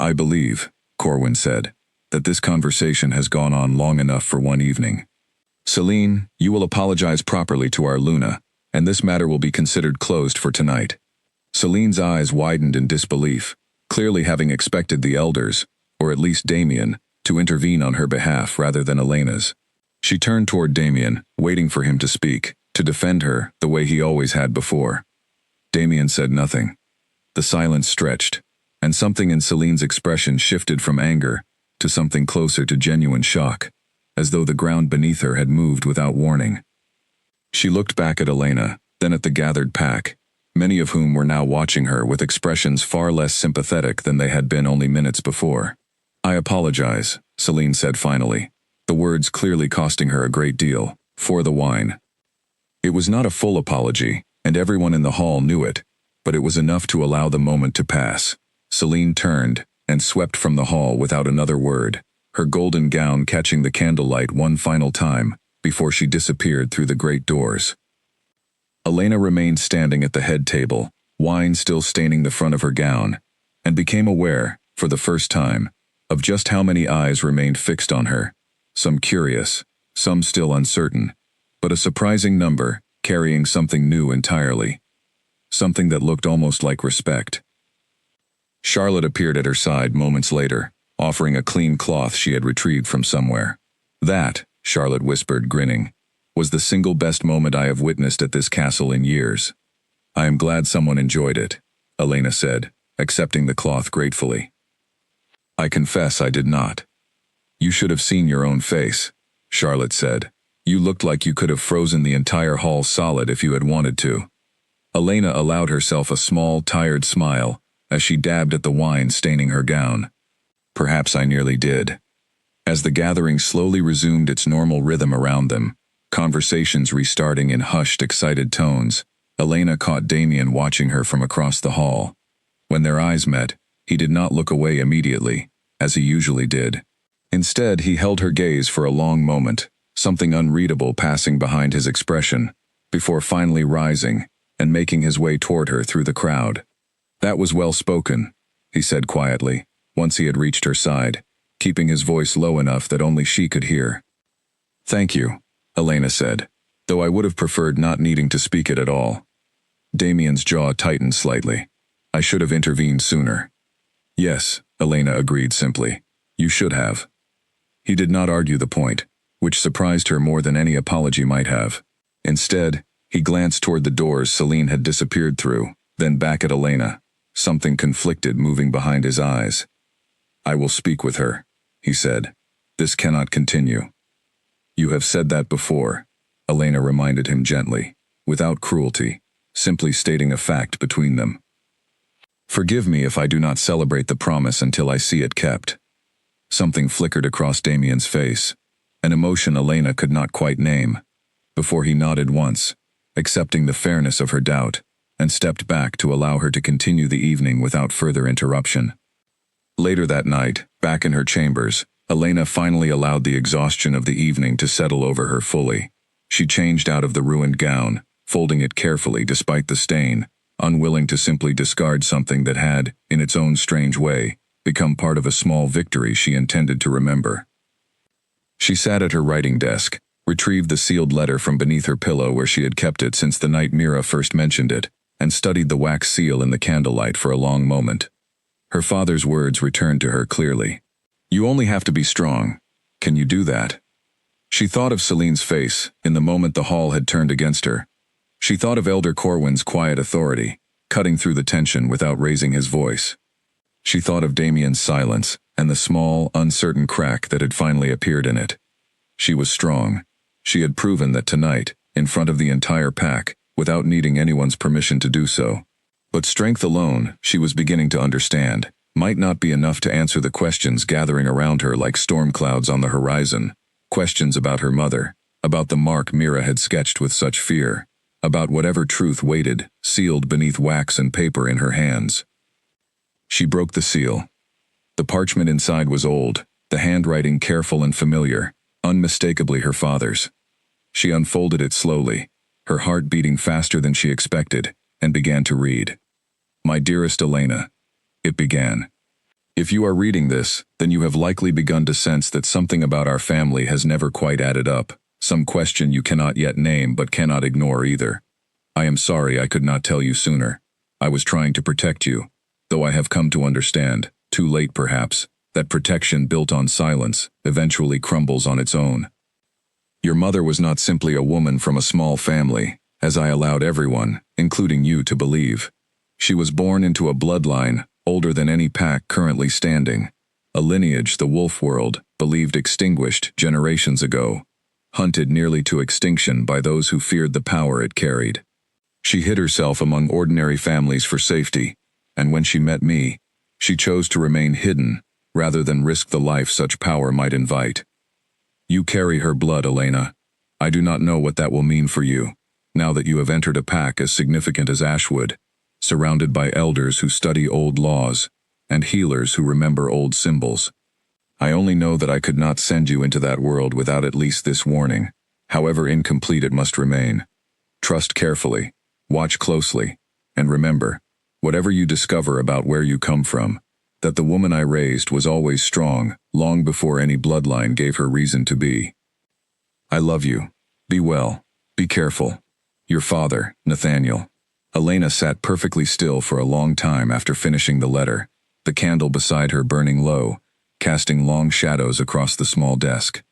"I believe," Corwin said, "that this conversation has gone on long enough for one evening. Celine, you will apologize properly to our Luna, and this matter will be considered closed for tonight." Celine's eyes widened in disbelief, clearly having expected the elders, or at least Damien, to intervene on her behalf rather than Elena's. She turned toward Damien, waiting for him to speak, to defend her the way he always had before. Damien said nothing. The silence stretched, and something in Celine's expression shifted from anger to something closer to genuine shock, as though the ground beneath her had moved without warning. She looked back at Elena, then at the gathered pack, many of whom were now watching her with expressions far less sympathetic than they had been only minutes before. "I apologize," Celine said finally, the words clearly costing her a great deal, "for the wine." It was not a full apology, and everyone in the hall knew it, but it was enough to allow the moment to pass. Celine turned and swept from the hall without another word, her golden gown catching the candlelight one final time before she disappeared through the great doors. Elena remained standing at the head table, wine still staining the front of her gown, and became aware, for the first time, of just how many eyes remained fixed on her, some curious, some still uncertain, but a surprising number carrying something new entirely, something that looked almost like respect. Charlotte appeared at her side moments later, offering a clean cloth she had retrieved from somewhere. "That," Charlotte whispered, grinning, "was the single best moment I have witnessed at this castle in years." "I am glad someone enjoyed it," Elena said, accepting the cloth gratefully. "I confess I did not." "You should have seen your own face," Charlotte said. "You looked like you could have frozen the entire hall solid if you had wanted to." Elena allowed herself a small, tired smile as she dabbed at the wine staining her gown. "Perhaps I nearly did." As the gathering slowly resumed its normal rhythm around them, conversations restarting in hushed, excited tones, Elena caught Damien watching her from across the hall. When their eyes met, he did not look away immediately, as he usually did. Instead, he held her gaze for a long moment, something unreadable passing behind his expression, before finally rising and making his way toward her through the crowd. "That was well spoken," he said quietly, once he had reached her side, keeping his voice low enough that only she could hear. "Thank you," Elena said, though I would have preferred not needing to speak it at all. Damien's jaw tightened slightly. "I should have intervened sooner." "Yes," Elena agreed simply. "You should have." He did not argue the point, which surprised her more than any apology might have. Instead, he glanced toward the doors Celine had disappeared through, then back at Elena, something conflicted moving behind his eyes. "I will speak with her," he said. "This cannot continue." "You have said that before," Elena reminded him gently, without cruelty, simply stating a fact between them. "Forgive me if I do not celebrate the promise until I see it kept." Something flickered across Damien's face, an emotion Elena could not quite name, before he nodded once, accepting the fairness of her doubt, and stepped back to allow her to continue the evening without further interruption. Later that night, back in her chambers, Elena finally allowed the exhaustion of the evening to settle over her fully. She changed out of the ruined gown, folding it carefully despite the stain, unwilling to simply discard something that had, in its own strange way, become part of a small victory she intended to remember. She sat at her writing desk, retrieved the sealed letter from beneath her pillow where she had kept it since the night Mira first mentioned it, and studied the wax seal in the candlelight for a long moment. Her father's words returned to her clearly. You only have to be strong. Can you do that? She thought of Celine's face in the moment the hall had turned against her. She thought of Elder Corwin's quiet authority, cutting through the tension without raising his voice. She thought of Damien's silence and the small, uncertain crack that had finally appeared in it. She was strong. She had proven that tonight, in front of the entire pack, without needing anyone's permission to do so. But strength alone, she was beginning to understand, might not be enough to answer the questions gathering around her like storm clouds on the horizon. Questions about her mother, about the mark Mira had sketched with such fear, about whatever truth waited, sealed beneath wax and paper in her hands. She broke the seal. The parchment inside was old, the handwriting careful and familiar, unmistakably her father's. She unfolded it slowly, her heart beating faster than she expected, and began to read. My dearest Elena, it began. If you are reading this, then you have likely begun to sense that something about our family has never quite added up, some question you cannot yet name but cannot ignore either. I am sorry I could not tell you sooner. I was trying to protect you, though I have come to understand, too late perhaps, that protection built on silence eventually crumbles on its own. Your mother was not simply a woman from a small family, as I allowed everyone, including you, to believe. She was born into a bloodline older than any pack currently standing, a lineage the wolf world believed extinguished generations ago, hunted nearly to extinction by those who feared the power it carried. She hid herself among ordinary families for safety, and when she met me, she chose to remain hidden rather than risk the life such power might invite. You carry her blood, Elena. I do not know what that will mean for you, now that you have entered a pack as significant as Ashwood, surrounded by elders who study old laws, and healers who remember old symbols. I only know that I could not send you into that world without at least this warning, however incomplete it must remain. Trust carefully, watch closely, and remember, whatever you discover about where you come from, that the woman I raised was always strong, long before any bloodline gave her reason to be. I love you. Be well. Be careful. Your father, Nathaniel. Elena sat perfectly still for a long time after finishing the letter, the candle beside her burning low, casting long shadows across the small desk.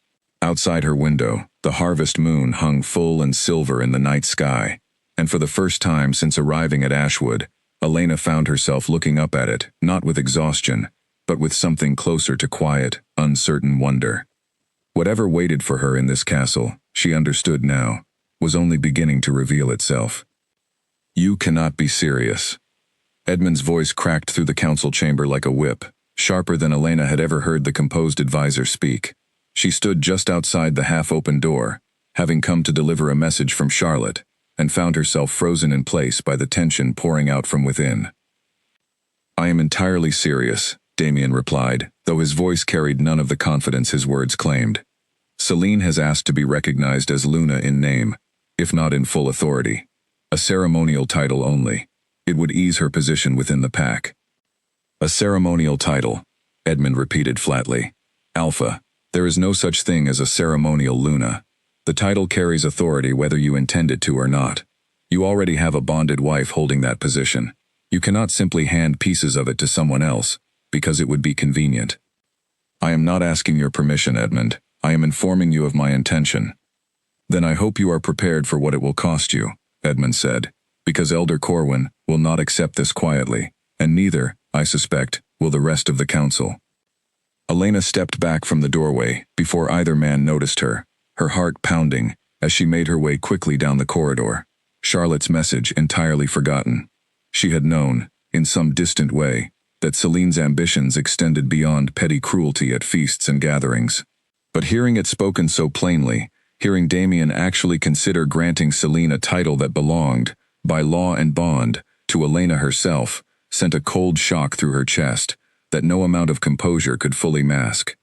Outside her window, the harvest moon hung full and silver in the night sky, and for the first time since arriving at Ashwood, Elena found herself looking up at it, not with exhaustion, but with something closer to quiet, uncertain wonder. Whatever waited for her in this castle, she understood now, was only beginning to reveal itself. You cannot be serious. Edmund's voice cracked through the council chamber like a whip, sharper than Elena had ever heard the composed advisor speak. She stood just outside the half-open door, having come to deliver a message from Charlotte, and found herself frozen in place by the tension pouring out from within. I am entirely serious, Damien replied, though his voice carried none of the confidence his words claimed. Celine has asked to be recognized as Luna in name, if not in full authority. A ceremonial title only. It would ease her position within the pack. A ceremonial title, Edmund repeated flatly. Alpha, there is no such thing as a ceremonial Luna. The title carries authority whether you intend it to or not. You already have a bonded wife holding that position. You cannot simply hand pieces of it to someone else, because it would be convenient. I am not asking your permission, Edmund. I am informing you of my intention. Then I hope you are prepared for what it will cost you, Edmund said, because Elder Corwin will not accept this quietly, and neither, I suspect, will the rest of the council. Elena stepped back from the doorway before either man noticed her, her heart pounding as she made her way quickly down the corridor, Charlotte's message entirely forgotten. She had known, in some distant way, that Celine's ambitions extended beyond petty cruelty at feasts and gatherings. But hearing it spoken so plainly, hearing Damien actually consider granting Celine a title that belonged, by law and bond, to Elena herself, sent a cold shock through her chest that no amount of composure could fully mask.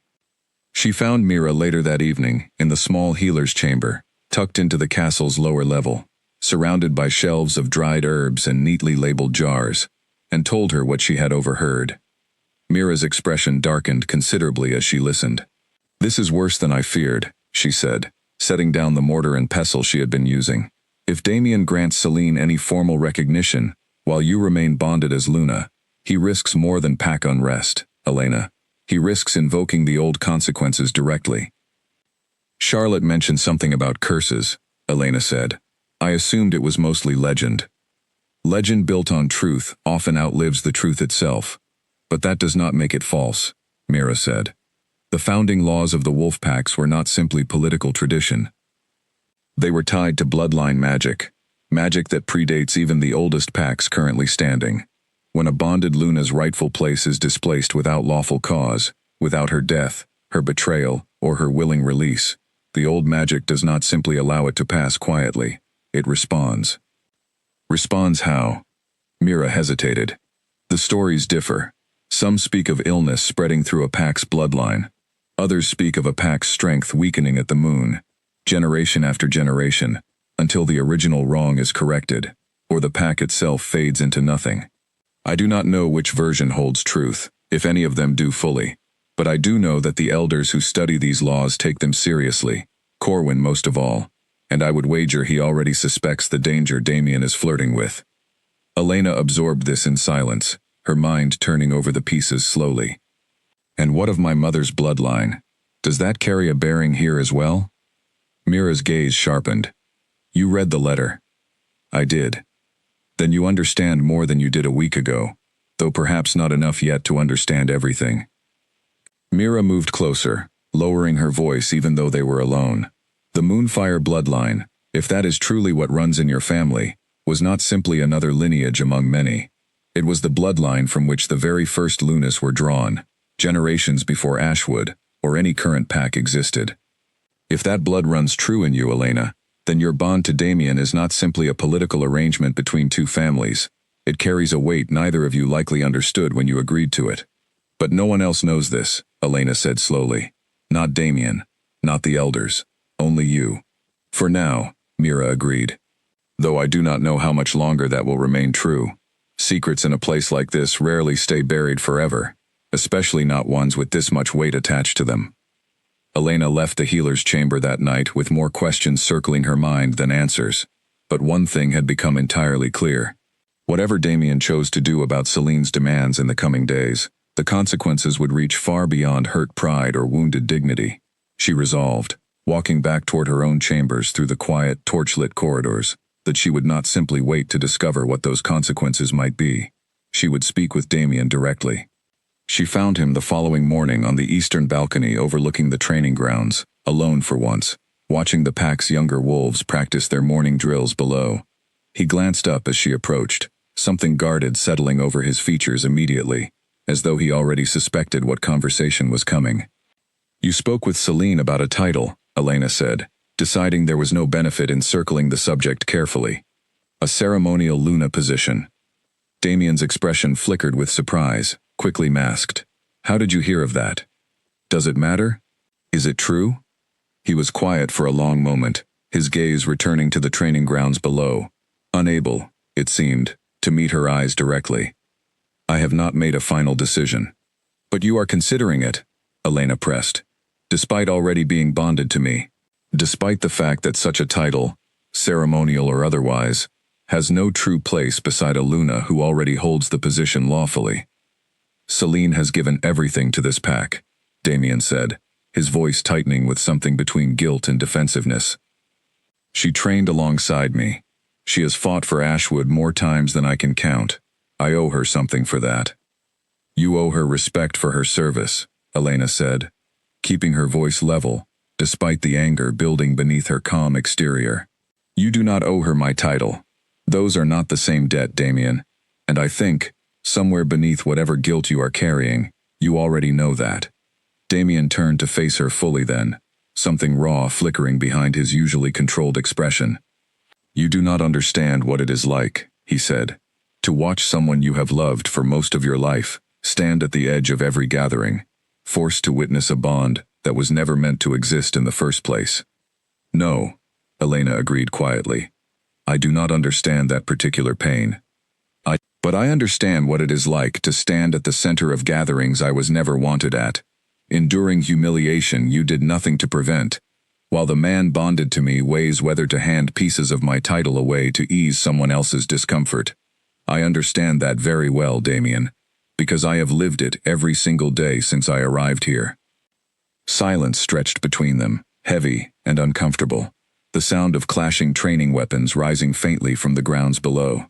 She found Mira later that evening in the small healer's chamber, tucked into the castle's lower level, surrounded by shelves of dried herbs and neatly labeled jars, and told her what she had overheard. Mira's expression darkened considerably as she listened. This is worse than I feared, she said, setting down the mortar and pestle she had been using. If Damien grants Celine any formal recognition, while you remain bonded as Luna, he risks more than pack unrest, Elena. He risks invoking the old consequences directly. Charlotte mentioned something about curses, Elena said. I assumed it was mostly legend. Legend built on truth often outlives the truth itself. But that does not make it false, Mira said. The founding laws of the wolf packs were not simply political tradition. They were tied to bloodline magic, magic that predates even the oldest packs currently standing. When a bonded Luna's rightful place is displaced without lawful cause, without her death, her betrayal, or her willing release, the old magic does not simply allow it to pass quietly. It responds. Responds how? Mira hesitated. The stories differ. Some speak of illness spreading through a pack's bloodline. Others speak of a pack's strength weakening at the moon, generation after generation, until the original wrong is corrected, or the pack itself fades into nothing. I do not know which version holds truth, if any of them do fully, but I do know that the elders who study these laws take them seriously, Corwin most of all, and I would wager he already suspects the danger Damien is flirting with. Elena absorbed this in silence, her mind turning over the pieces slowly. And what of my mother's bloodline? Does that carry a bearing here as well? Mira's gaze sharpened. You read the letter. I did. Then you understand more than you did a week ago, though perhaps not enough yet to understand everything. Mira moved closer, lowering her voice even though they were alone. The Moonfire bloodline, if that is truly what runs in your family, was not simply another lineage among many. It was the bloodline from which the very first Lunas were drawn, generations before Ashwood, or any current pack existed. If that blood runs true in you, Elena, then your bond to Damien is not simply a political arrangement between two families. It carries a weight neither of you likely understood when you agreed to it. But no one else knows this, Elena said slowly. Not Damien, not the elders, only you. For now, Mira agreed. Though I do not know how much longer that will remain true. Secrets in a place like this rarely stay buried forever, especially not ones with this much weight attached to them. Elena left the healer's chamber that night with more questions circling her mind than answers, but one thing had become entirely clear. Whatever Damien chose to do about Celine's demands in the coming days, the consequences would reach far beyond hurt pride or wounded dignity. She resolved, walking back toward her own chambers through the quiet, torchlit corridors, that she would not simply wait to discover what those consequences might be. She would speak with Damien directly. She found him the following morning on the eastern balcony overlooking the training grounds, alone for once, watching the pack's younger wolves practice their morning drills below. He glanced up as she approached, something guarded settling over his features immediately, as though he already suspected what conversation was coming. You spoke with Celine about a title, Elena said, deciding there was no benefit in circling the subject carefully. A ceremonial Luna position. Damien's expression flickered with surprise, quickly masked. How did you hear of that? Does it matter? Is it true? He was quiet for a long moment, his gaze returning to the training grounds below, unable, it seemed, to meet her eyes directly. I have not made a final decision. But you are considering it, Elena pressed, despite already being bonded to me, despite the fact that such a title, ceremonial or otherwise, has no true place beside a Luna who already holds the position lawfully. Celine has given everything to this pack, Damien said, his voice tightening with something between guilt and defensiveness. She trained alongside me. She has fought for Ashwood more times than I can count. I owe her something for that. You owe her respect for her service, Elena said, keeping her voice level, despite the anger building beneath her calm exterior. You do not owe her my title. Those are not the same debt, Damien, and I think, somewhere beneath whatever guilt you are carrying, you already know that. Damien turned to face her fully then, something raw flickering behind his usually controlled expression. You do not understand what it is like, he said, to watch someone you have loved for most of your life stand at the edge of every gathering, forced to witness a bond that was never meant to exist in the first place. No, Elena agreed quietly. I do not understand that particular pain. But I understand what it is like to stand at the center of gatherings I was never wanted at, enduring humiliation you did nothing to prevent, while the man bonded to me weighs whether to hand pieces of my title away to ease someone else's discomfort. I understand that very well, Damien, because I have lived it every single day since I arrived here. Silence stretched between them, heavy and uncomfortable, the sound of clashing training weapons rising faintly from the grounds below.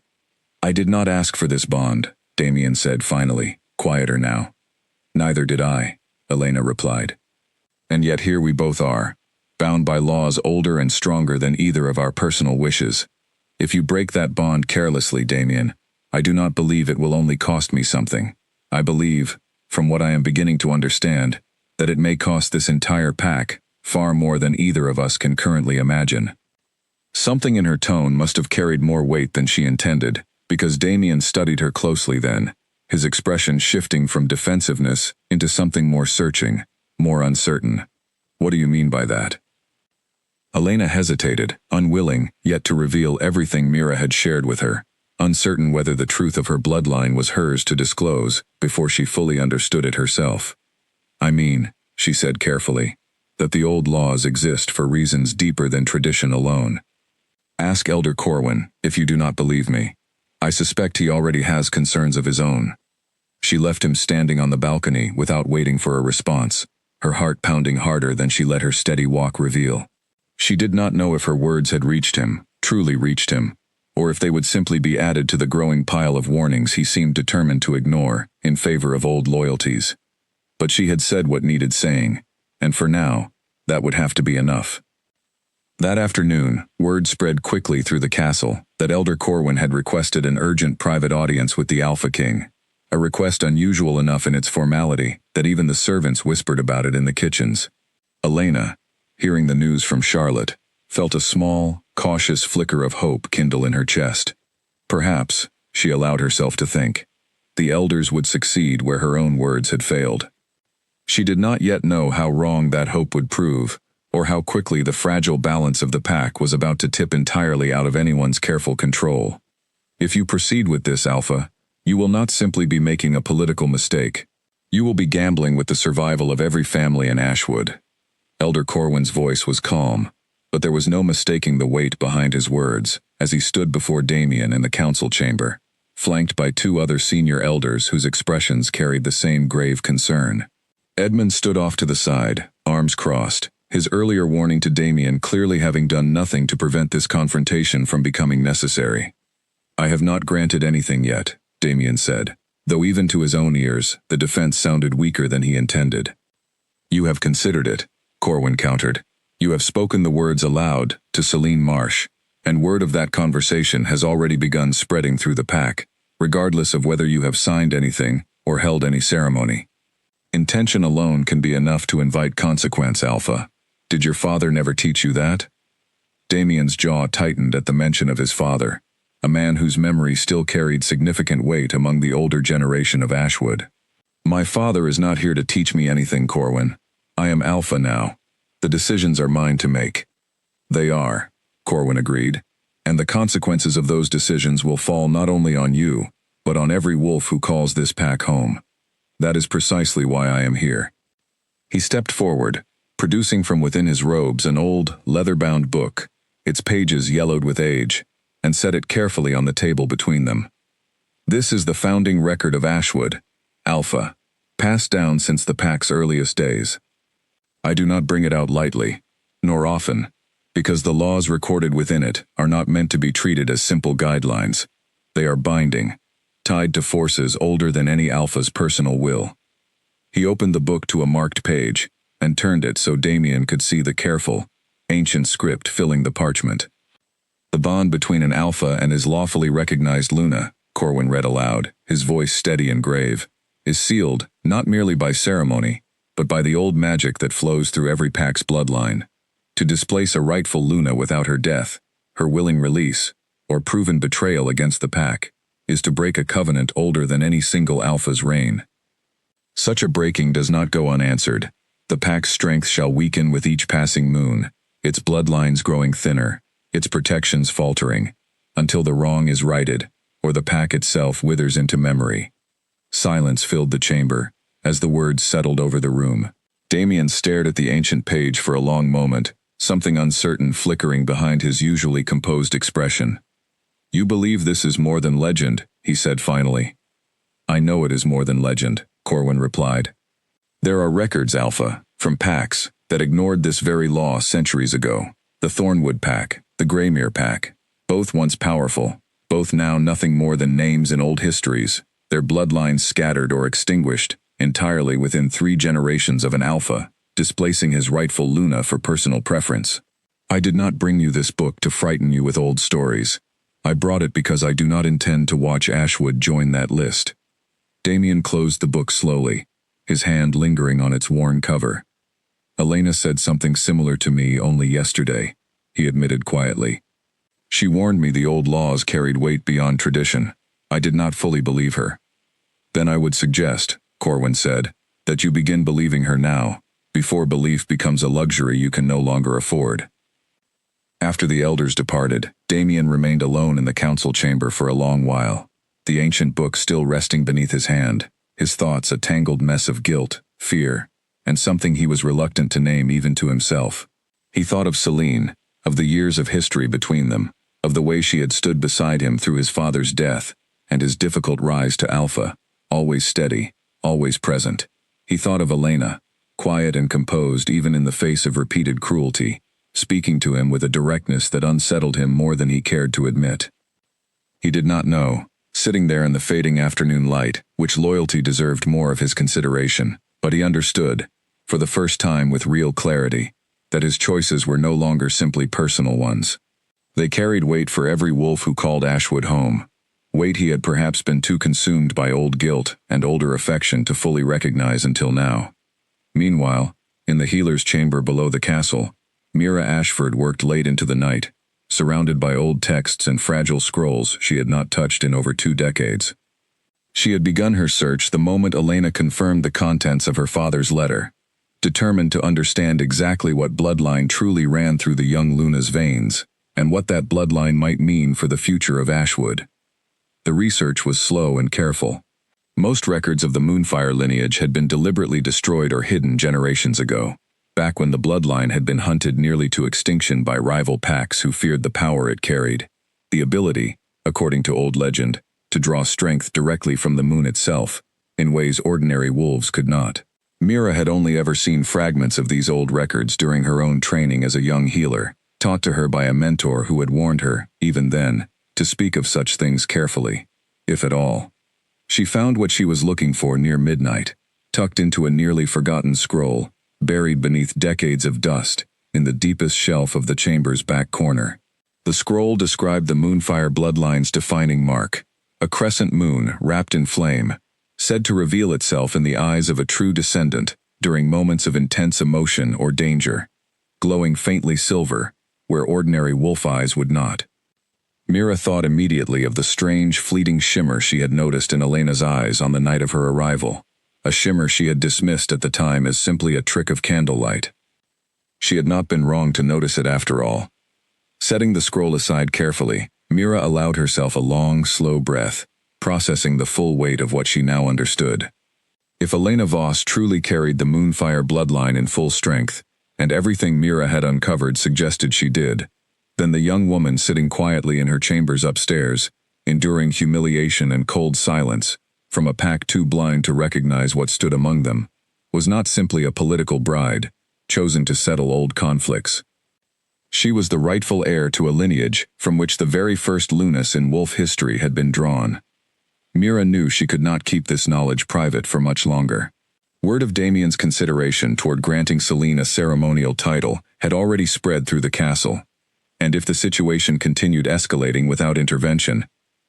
I did not ask for this bond, Damien said finally, quieter now. Neither did I, Elena replied. And yet here we both are, bound by laws older and stronger than either of our personal wishes. If you break that bond carelessly, Damien, I do not believe it will only cost me something. I believe, from what I am beginning to understand, that it may cost this entire pack far more than either of us can currently imagine. Something in her tone must have carried more weight than she intended, because Damien studied her closely then, his expression shifting from defensiveness into something more searching, more uncertain. What do you mean by that? Elena hesitated, unwilling yet to reveal everything Mira had shared with her, uncertain whether the truth of her bloodline was hers to disclose before she fully understood it herself. I mean, she said carefully, that the old laws exist for reasons deeper than tradition alone. Ask Elder Corwin if you do not believe me. I suspect he already has concerns of his own. She left him standing on the balcony without waiting for a response, her heart pounding harder than she let her steady walk reveal. She did not know if her words had reached him, truly reached him, or if they would simply be added to the growing pile of warnings he seemed determined to ignore in favor of old loyalties. But she had said what needed saying, and for now, that would have to be enough. That afternoon, word spread quickly through the castle that Elder Corwin had requested an urgent private audience with the Alpha King, a request unusual enough in its formality that even the servants whispered about it in the kitchens. Elena, hearing the news from Charlotte, felt a small, cautious flicker of hope kindle in her chest. Perhaps, she allowed herself to think, the elders would succeed where her own words had failed. She did not yet know how wrong that hope would prove, or how quickly the fragile balance of the pack was about to tip entirely out of anyone's careful control. If you proceed with this, Alpha, you will not simply be making a political mistake. You will be gambling with the survival of every family in Ashwood. Elder Corwin's voice was calm, but there was no mistaking the weight behind his words as he stood before Damien in the council chamber, flanked by two other senior elders whose expressions carried the same grave concern. Edmund stood off to the side, arms crossed, his earlier warning to Damien clearly having done nothing to prevent this confrontation from becoming necessary. I have not granted anything yet, Damien said, though even to his own ears, the defense sounded weaker than he intended. You have considered it, Corwin countered. You have spoken the words aloud to Celine Marsh, and word of that conversation has already begun spreading through the pack, regardless of whether you have signed anything or held any ceremony. Intention alone can be enough to invite consequence, Alpha. Did your father never teach you that? Damien's jaw tightened at the mention of his father, a man whose memory still carried significant weight among the older generation of Ashwood. My father is not here to teach me anything, Corwin. I am Alpha now. The decisions are mine to make. They are, Corwin agreed, and the consequences of those decisions will fall not only on you, but on every wolf who calls this pack home. That is precisely why I am here. He stepped forward, producing from within his robes an old, leather-bound book, its pages yellowed with age, and set it carefully on the table between them. This is the founding record of Ashwood, Alpha, passed down since the pack's earliest days. I do not bring it out lightly, nor often, because the laws recorded within it are not meant to be treated as simple guidelines. They are binding, tied to forces older than any Alpha's personal will. He opened the book to a marked page, and turned it so Damien could see the careful, ancient script filling the parchment. The bond between an Alpha and his lawfully recognized Luna, Corwin read aloud, his voice steady and grave, is sealed not merely by ceremony, but by the old magic that flows through every pack's bloodline. To displace a rightful Luna without her death, her willing release, or proven betrayal against the pack, is to break a covenant older than any single Alpha's reign. Such a breaking does not go unanswered. The pack's strength shall weaken with each passing moon, its bloodlines growing thinner, its protections faltering, until the wrong is righted, or the pack itself withers into memory. Silence filled the chamber, as the words settled over the room. Damien stared at the ancient page for a long moment, something uncertain flickering behind his usually composed expression. "You believe this is more than legend," he said finally. "I know it is more than legend," Corwin replied. "There are records, Alpha, from packs that ignored this very law centuries ago. The Thornwood Pack, the Greymere Pack, both once powerful, both now nothing more than names in old histories, their bloodlines scattered or extinguished entirely within 3 generations of an Alpha, displacing his rightful Luna for personal preference. I did not bring you this book to frighten you with old stories. I brought it because I do not intend to watch Ashwood join that list." Damien closed the book slowly, his hand lingering on its worn cover. "Elena said something similar to me only yesterday," he admitted quietly. "She warned me the old laws carried weight beyond tradition. I did not fully believe her." "Then I would suggest," Corwin said, "that you begin believing her now, before belief becomes a luxury you can no longer afford." After the elders departed, Damien remained alone in the council chamber for a long while, the ancient book still resting beneath his hand, his thoughts a tangled mess of guilt, fear, and something he was reluctant to name even to himself. He thought of Celine, of the years of history between them, of the way she had stood beside him through his father's death, and his difficult rise to Alpha, always steady, always present. He thought of Elena, quiet and composed even in the face of repeated cruelty, speaking to him with a directness that unsettled him more than he cared to admit. He did not know, sitting there in the fading afternoon light, which loyalty deserved more of his consideration, but he understood, for the first time with real clarity, that his choices were no longer simply personal ones. They carried weight for every wolf who called Ashwood home, weight he had perhaps been too consumed by old guilt and older affection to fully recognize until now. Meanwhile, in the healer's chamber below the castle, Mira Ashford worked late into the night, surrounded by old texts and fragile scrolls she had not touched in over 2 decades. She had begun her search the moment Elena confirmed the contents of her father's letter, determined to understand exactly what bloodline truly ran through the young Luna's veins, and what that bloodline might mean for the future of Ashwood. The research was slow and careful. Most records of the Moonfire lineage had been deliberately destroyed or hidden generations ago, back when the bloodline had been hunted nearly to extinction by rival packs who feared the power it carried, the ability, according to old legend, to draw strength directly from the moon itself, in ways ordinary wolves could not. Mira had only ever seen fragments of these old records during her own training as a young healer, taught to her by a mentor who had warned her, even then, to speak of such things carefully, if at all. She found what she was looking for near midnight, tucked into a nearly forgotten scroll, buried beneath decades of dust, in the deepest shelf of the chamber's back corner. The scroll described the Moonfire bloodline's defining mark, a crescent moon wrapped in flame, said to reveal itself in the eyes of a true descendant during moments of intense emotion or danger, glowing faintly silver, where ordinary wolf eyes would not. Mira thought immediately of the strange, fleeting shimmer she had noticed in Elena's eyes on the night of her arrival, a shimmer she had dismissed at the time as simply a trick of candlelight. She had not been wrong to notice it after all. Setting the scroll aside carefully, Mira allowed herself a long, slow breath, processing the full weight of what she now understood. If Elena Voss truly carried the Moonfire bloodline in full strength, and everything Mira had uncovered suggested she did, then the young woman sitting quietly in her chambers upstairs, enduring humiliation and cold silence, from a pack too blind to recognize what stood among them, was not simply a political bride, chosen to settle old conflicts. She was the rightful heir to a lineage from which the very first Lunas in wolf history had been drawn. Mira knew she could not keep this knowledge private for much longer. Word of Damien's consideration toward granting Celine a ceremonial title had already spread through the castle, and if the situation continued escalating without intervention,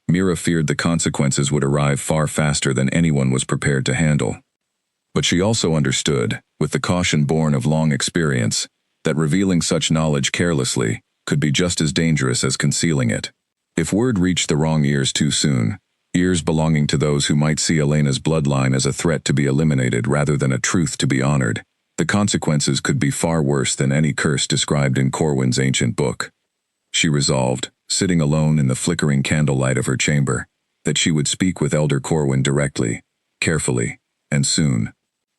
Mira feared the consequences would arrive far faster than anyone was prepared to handle. But she also understood, with the caution born of long experience, that revealing such knowledge carelessly could be just as dangerous as concealing it. If word reached the wrong ears too soon, ears belonging to those who might see Elena's bloodline as a threat to be eliminated rather than a truth to be honored, the consequences could be far worse than any curse described in Corwin's ancient book. She resolved, sitting alone in the flickering candlelight of her chamber, that she would speak with Elder Corwin directly, carefully, and soon.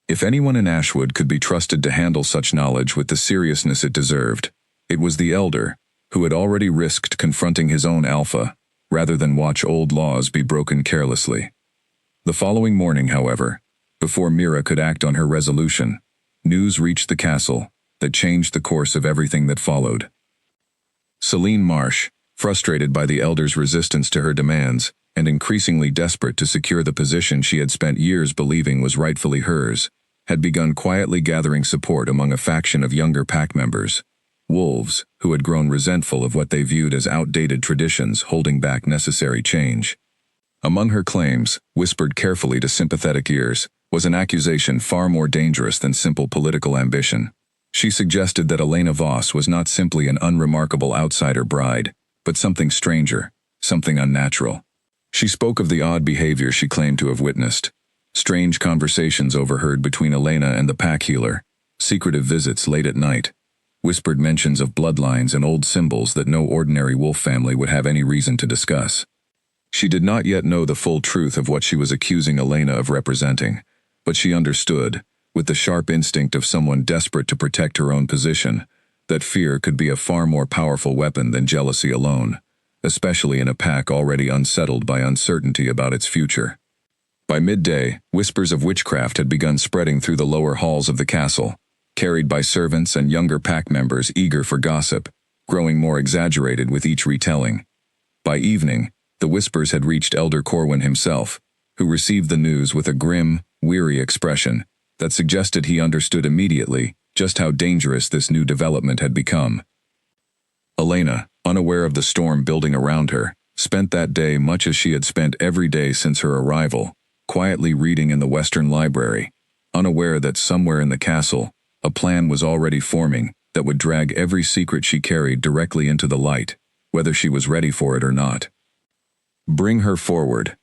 If anyone in Ashwood could be trusted to handle such knowledge with the seriousness it deserved, It was the elder, who had already risked confronting his own alpha, rather than watch old laws be broken carelessly. The following morning, however, before Mira could act on her resolution, news reached the castle that changed the course of everything that followed. Celine Marsh, frustrated by the elder's resistance to her demands, and increasingly desperate to secure the position she had spent years believing was rightfully hers, had begun quietly gathering support among a faction of younger pack members, wolves who had grown resentful of what they viewed as outdated traditions holding back necessary change. Among her claims, whispered carefully to sympathetic ears, was an accusation far more dangerous than simple political ambition. She suggested that Elena Voss was not simply an unremarkable outsider bride, but something stranger, something unnatural. She spoke of the odd behavior she claimed to have witnessed, strange conversations overheard between Elena and the pack healer, secretive visits late at night, whispered mentions of bloodlines and old symbols that no ordinary wolf family would have any reason to discuss. She did not yet know the full truth of what she was accusing Elena of representing, but she understood, with the sharp instinct of someone desperate to protect her own position, that fear could be a far more powerful weapon than jealousy alone, especially in a pack already unsettled by uncertainty about its future. By midday, whispers of witchcraft had begun spreading through the lower halls of the castle, carried by servants and younger pack members eager for gossip, growing more exaggerated with each retelling. By evening, the whispers had reached Elder Corwin himself, who received the news with a grim, weary expression that suggested he understood immediately just how dangerous this new development had become. Elena, unaware of the storm building around her, spent that day much as she had spent every day since her arrival, quietly reading in the Western Library, unaware that somewhere in the castle, a plan was already forming that would drag every secret she carried directly into the light, whether she was ready for it or not. "Bring her forward."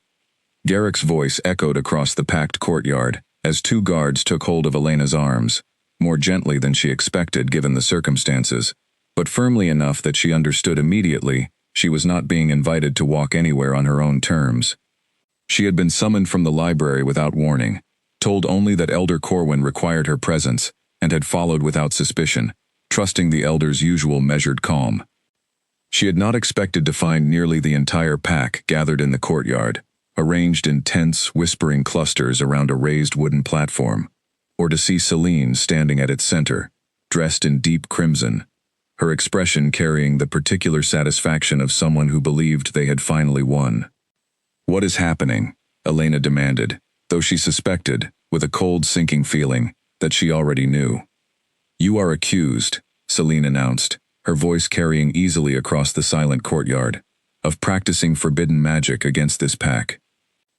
Garrick's voice echoed across the packed courtyard as two guards took hold of Elena's arms, more gently than she expected given the circumstances, but firmly enough that she understood immediately she was not being invited to walk anywhere on her own terms. She had been summoned from the library without warning, told only that Elder Corwin required her presence, and had followed without suspicion, trusting the elder's usual measured calm. She had not expected to find nearly the entire pack gathered in the courtyard, arranged in tense, whispering clusters around a raised wooden platform, or to see Celine standing at its center, dressed in deep crimson, her expression carrying the particular satisfaction of someone who believed they had finally won. "What is happening?" Elena demanded, though she suspected, with a cold sinking feeling, that she already knew. "You are accused," Celine announced, her voice carrying easily across the silent courtyard, "of practicing forbidden magic against this pack,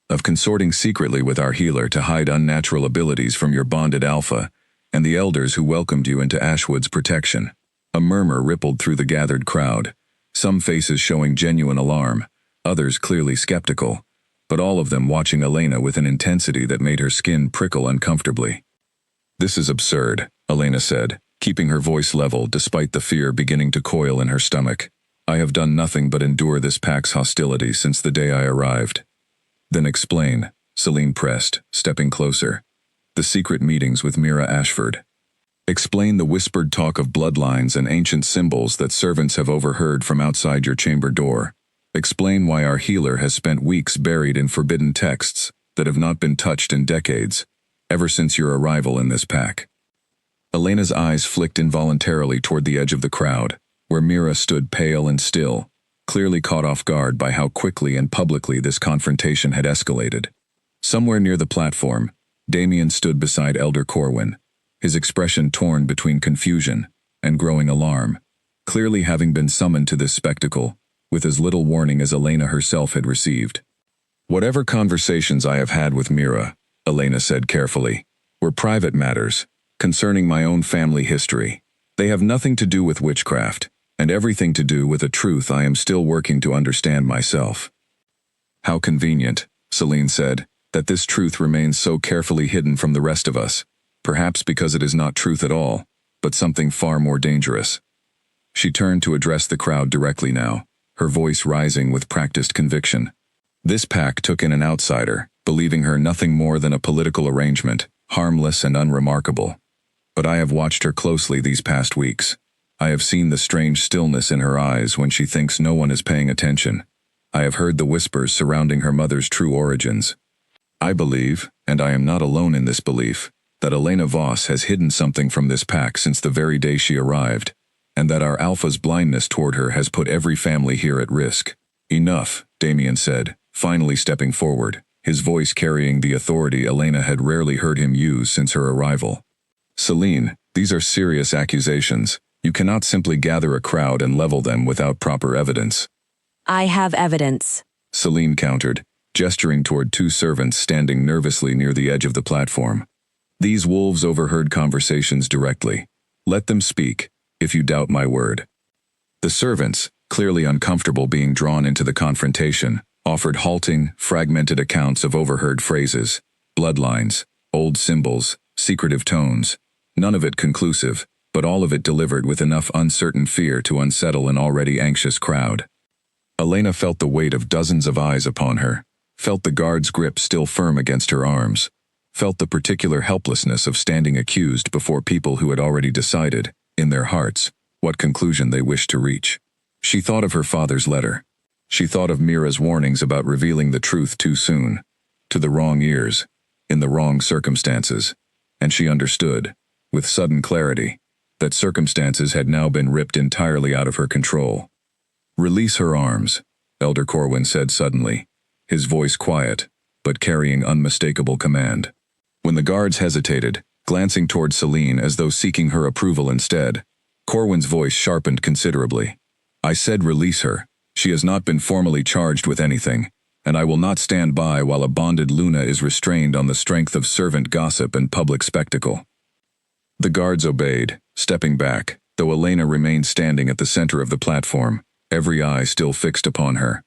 of consorting secretly with our healer to hide unnatural abilities from your bonded alpha and the elders who welcomed you into Ashwood's protection." A murmur rippled through the gathered crowd, some faces showing genuine alarm, others clearly skeptical, but all of them watching Elena with an intensity that made her skin prickle uncomfortably. "This is absurd," Elena said, keeping her voice level despite the fear beginning to coil in her stomach. "I have done nothing but endure this pack's hostility since the day I arrived." "Then explain," Celine pressed, stepping closer. "The secret meetings with Mira Ashford. Explain the whispered talk of bloodlines and ancient symbols that servants have overheard from outside your chamber door. Explain why our healer has spent weeks buried in forbidden texts that have not been touched in decades, ever since your arrival in this pack." Elena's eyes flicked involuntarily toward the edge of the crowd, where Mira stood pale and still, clearly caught off guard by how quickly and publicly this confrontation had escalated. Somewhere near the platform, Damien stood beside Elder Corwin, his expression torn between confusion and growing alarm, clearly having been summoned to this spectacle with as little warning as Elena herself had received. "Whatever conversations I have had with Mira," Elena said carefully, "were private matters, concerning my own family history. They have nothing to do with witchcraft, and everything to do with a truth I am still working to understand myself." "How convenient," Celine said, "that this truth remains so carefully hidden from the rest of us, perhaps because it is not truth at all, but something far more dangerous." She turned to address the crowd directly now, her voice rising with practiced conviction. "This pack took in an outsider, believing her nothing more than a political arrangement, harmless and unremarkable. But I have watched her closely these past weeks. I have seen the strange stillness in her eyes when she thinks no one is paying attention. I have heard the whispers surrounding her mother's true origins. I believe, and I am not alone in this belief, that Elena Voss has hidden something from this pack since the very day she arrived, and that our Alpha's blindness toward her has put every family here at risk. Enough, Damien said, finally stepping forward, his voice carrying the authority Elena had rarely heard him use since her arrival. Celine, these are serious accusations. You cannot simply gather a crowd and level them without proper evidence. I have evidence, Celine countered, gesturing toward two servants standing nervously near the edge of the platform. These wolves overheard conversations directly. Let them speak, if you doubt my word. The servants, clearly uncomfortable being drawn into the confrontation, offered halting, fragmented accounts of overheard phrases, bloodlines, old symbols, secretive tones. None of it conclusive, but all of it delivered with enough uncertain fear to unsettle an already anxious crowd. Elena felt the weight of dozens of eyes upon her, felt the guard's grip still firm against her arms, felt the particular helplessness of standing accused before people who had already decided, in their hearts, what conclusion they wished to reach. She thought of her father's letter. She thought of Mira's warnings about revealing the truth too soon, to the wrong ears, in the wrong circumstances, and she understood, with sudden clarity, that circumstances had now been ripped entirely out of her control. Release her arms, Elder Corwin said suddenly, his voice quiet, but carrying unmistakable command. When the guards hesitated, glancing toward Celine as though seeking her approval instead, Corwin's voice sharpened considerably. I said release her. She has not been formally charged with anything, and I will not stand by while a bonded Luna is restrained on the strength of servant gossip and public spectacle. The guards obeyed, stepping back, though Elena remained standing at the center of the platform, every eye still fixed upon her.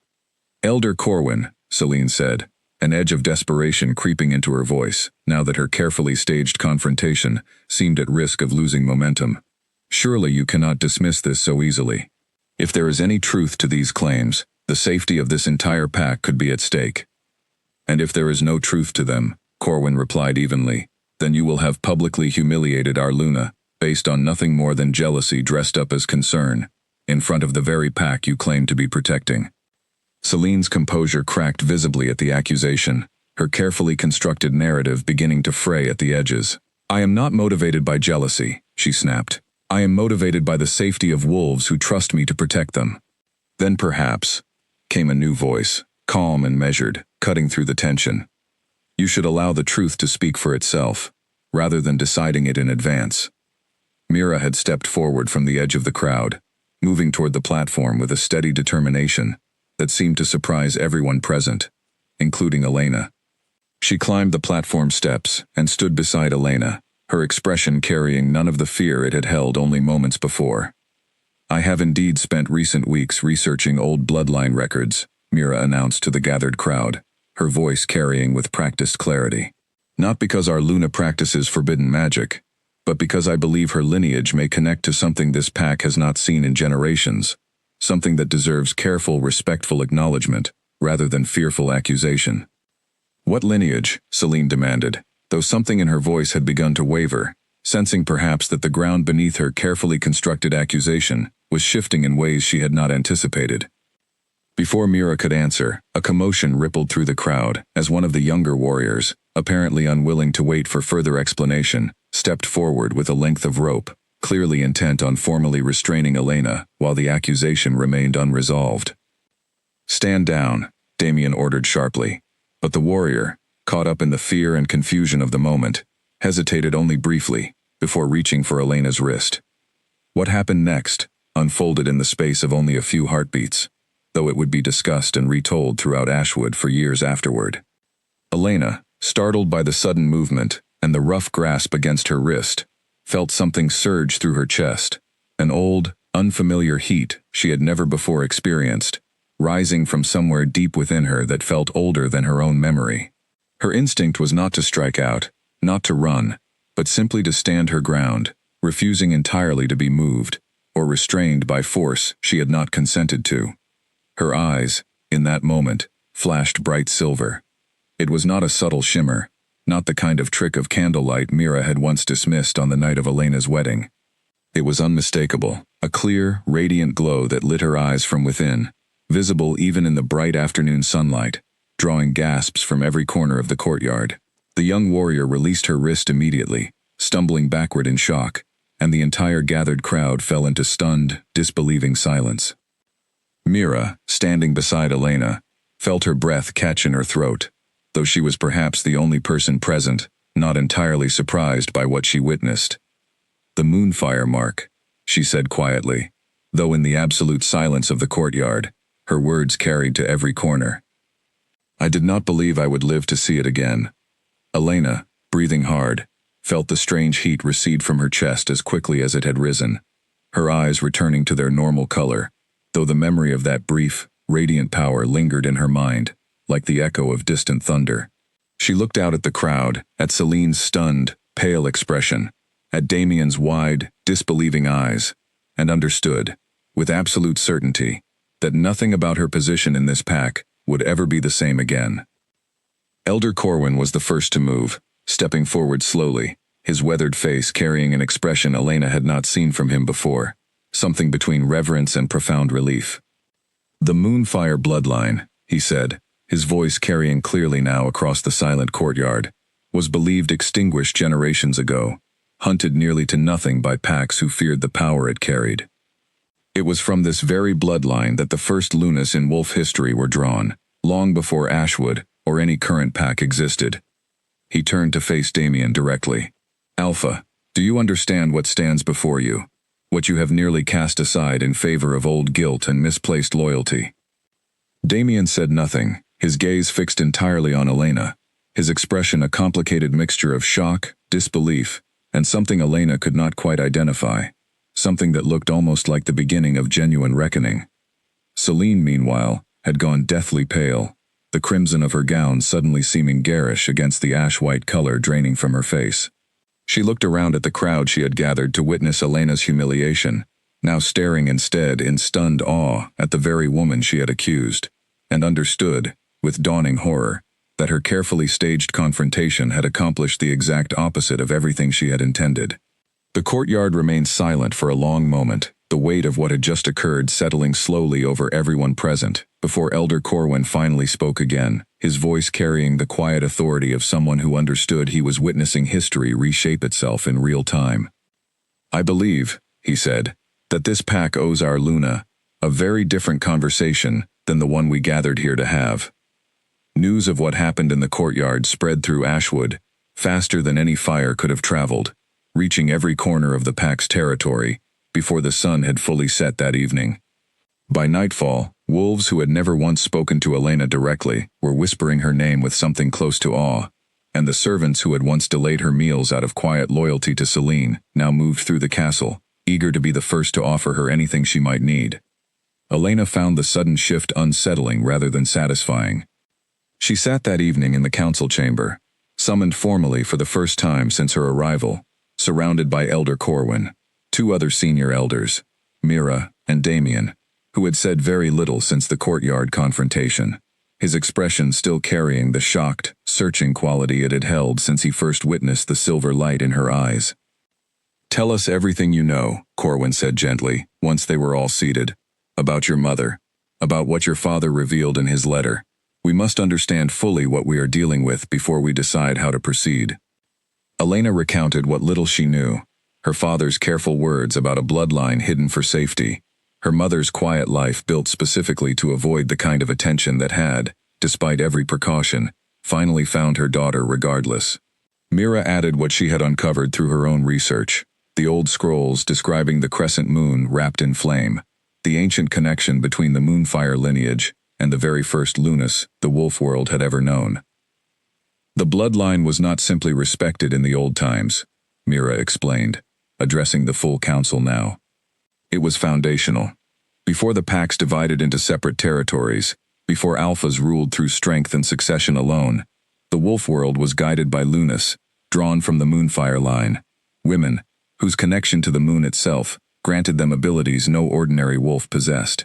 Elder Corwin, Celine said, an edge of desperation creeping into her voice, now that her carefully staged confrontation seemed at risk of losing momentum. Surely you cannot dismiss this so easily. If there is any truth to these claims, the safety of this entire pack could be at stake. And if there is no truth to them, Corwin replied evenly, then you will have publicly humiliated our Luna, based on nothing more than jealousy dressed up as concern, in front of the very pack you claim to be protecting. Celine's composure cracked visibly at the accusation, her carefully constructed narrative beginning to fray at the edges. I am not motivated by jealousy, she snapped. I am motivated by the safety of wolves who trust me to protect them. Then perhaps, came a new voice, calm and measured, cutting through the tension. You should allow the truth to speak for itself, rather than deciding it in advance. Mira had stepped forward from the edge of the crowd, moving toward the platform with a steady determination that seemed to surprise everyone present, including Elena. She climbed the platform steps and stood beside Elena, her expression carrying none of the fear it had held only moments before. I have indeed spent recent weeks researching old bloodline records, Mira announced to the gathered crowd, her voice carrying with practiced clarity. Not because our Luna practices forbidden magic, but because I believe her lineage may connect to something this pack has not seen in generations, something that deserves careful, respectful acknowledgement, rather than fearful accusation. What lineage? Celine demanded, though something in her voice had begun to waver, sensing perhaps that the ground beneath her carefully constructed accusation was shifting in ways she had not anticipated. Before Mira could answer, a commotion rippled through the crowd as one of the younger warriors, apparently unwilling to wait for further explanation, stepped forward with a length of rope, clearly intent on formally restraining Elena while the accusation remained unresolved. Stand down, Damien ordered sharply, but the warrior, caught up in the fear and confusion of the moment, hesitated only briefly before reaching for Elena's wrist. What happened next unfolded in the space of only a few heartbeats, though it would be discussed and retold throughout Ashwood for years afterward. Elena, startled by the sudden movement and the rough grasp against her wrist, felt something surge through her chest, an old, unfamiliar heat she had never before experienced, rising from somewhere deep within her that felt older than her own memory. Her instinct was not to strike out, not to run, but simply to stand her ground, refusing entirely to be moved, or restrained by force she had not consented to. Her eyes, in that moment, flashed bright silver. It was not a subtle shimmer, not the kind of trick of candlelight Mira had once dismissed on the night of Elena's wedding. It was unmistakable, A clear, radiant glow that lit her eyes from within, visible even in the bright afternoon sunlight, drawing gasps from every corner of the courtyard. The young warrior released her wrist immediately, stumbling backward in shock, and the entire gathered crowd fell into stunned, disbelieving silence. Mira, standing beside Elena, felt her breath catch in her throat, though she was perhaps the only person present, not entirely surprised by what she witnessed. "The moonfire mark," she said quietly, though in the absolute silence of the courtyard, her words carried to every corner. "I did not believe I would live to see it again." Elena, breathing hard, felt the strange heat recede from her chest as quickly as it had risen, her eyes returning to their normal color, though the memory of that brief, radiant power lingered in her mind, like the echo of distant thunder. She looked out at the crowd, at Celine's stunned, pale expression, at Damien's wide, disbelieving eyes, and understood, with absolute certainty, that nothing about her position in this pack would ever be the same again. Elder Corwin was the first to move, stepping forward slowly, his weathered face carrying an expression Elena had not seen from him before, something between reverence and profound relief. "The Moonfire bloodline," he said, his voice carrying clearly now across the silent courtyard, "was believed extinguished generations ago, hunted nearly to nothing by packs who feared the power it carried. It was from this very bloodline that the first Lunas in wolf history were drawn, long before Ashwood or any current pack existed." He turned to face Damien directly. "Alpha, do you understand what stands before you? What you have nearly cast aside in favor of old guilt and misplaced loyalty?" Damien said nothing, his gaze fixed entirely on Elena, his expression a complicated mixture of shock, disbelief, and something Elena could not quite identify, something that looked almost like the beginning of genuine reckoning. Celine, meanwhile, had gone deathly pale, the crimson of her gown suddenly seeming garish against the ash-white color draining from her face. She looked around at the crowd she had gathered to witness Elena's humiliation, now staring instead in stunned awe at the very woman she had accused, and understood, with dawning horror, that her carefully staged confrontation had accomplished the exact opposite of everything she had intended. The courtyard remained silent for a long moment, the weight of what had just occurred settling slowly over everyone present, before Elder Corwin finally spoke again, his voice carrying the quiet authority of someone who understood he was witnessing history reshape itself in real time. "I believe," he said, "that this pack owes our Luna a very different conversation than the one we gathered here to have." News of what happened in the courtyard spread through Ashwood, faster than any fire could have traveled, reaching every corner of the pack's territory, before the sun had fully set that evening. By nightfall, wolves who had never once spoken to Elena directly were whispering her name with something close to awe, and the servants who had once delayed her meals out of quiet loyalty to Celine now moved through the castle, eager to be the first to offer her anything she might need. Elena found the sudden shift unsettling rather than satisfying. She sat that evening in the council chamber, summoned formally for the first time since her arrival, surrounded by Elder Corwin, two other senior elders, Mira and Damien, who had said very little since the courtyard confrontation, his expression still carrying the shocked, searching quality it had held since he first witnessed the silver light in her eyes. "Tell us everything you know," Corwin said gently, once they were all seated, "about your mother, about what your father revealed in his letter. We must understand fully what we are dealing with before we decide how to proceed." Elena recounted what little she knew, her father's careful words about a bloodline hidden for safety, her mother's quiet life built specifically to avoid the kind of attention that had, despite every precaution, finally found her daughter regardless. Mira added what she had uncovered through her own research, the old scrolls describing the crescent moon wrapped in flame, the ancient connection between the Moonfire lineage and the very first Lunas the wolf world had ever known. The bloodline was not simply respected in the old times, Mira explained, addressing the full council now. It was foundational. Before the packs divided into separate territories, before alphas ruled through strength and succession alone, the wolf world was guided by Lunas, drawn from the Moonfire line, women, whose connection to the moon itself granted them abilities no ordinary wolf possessed.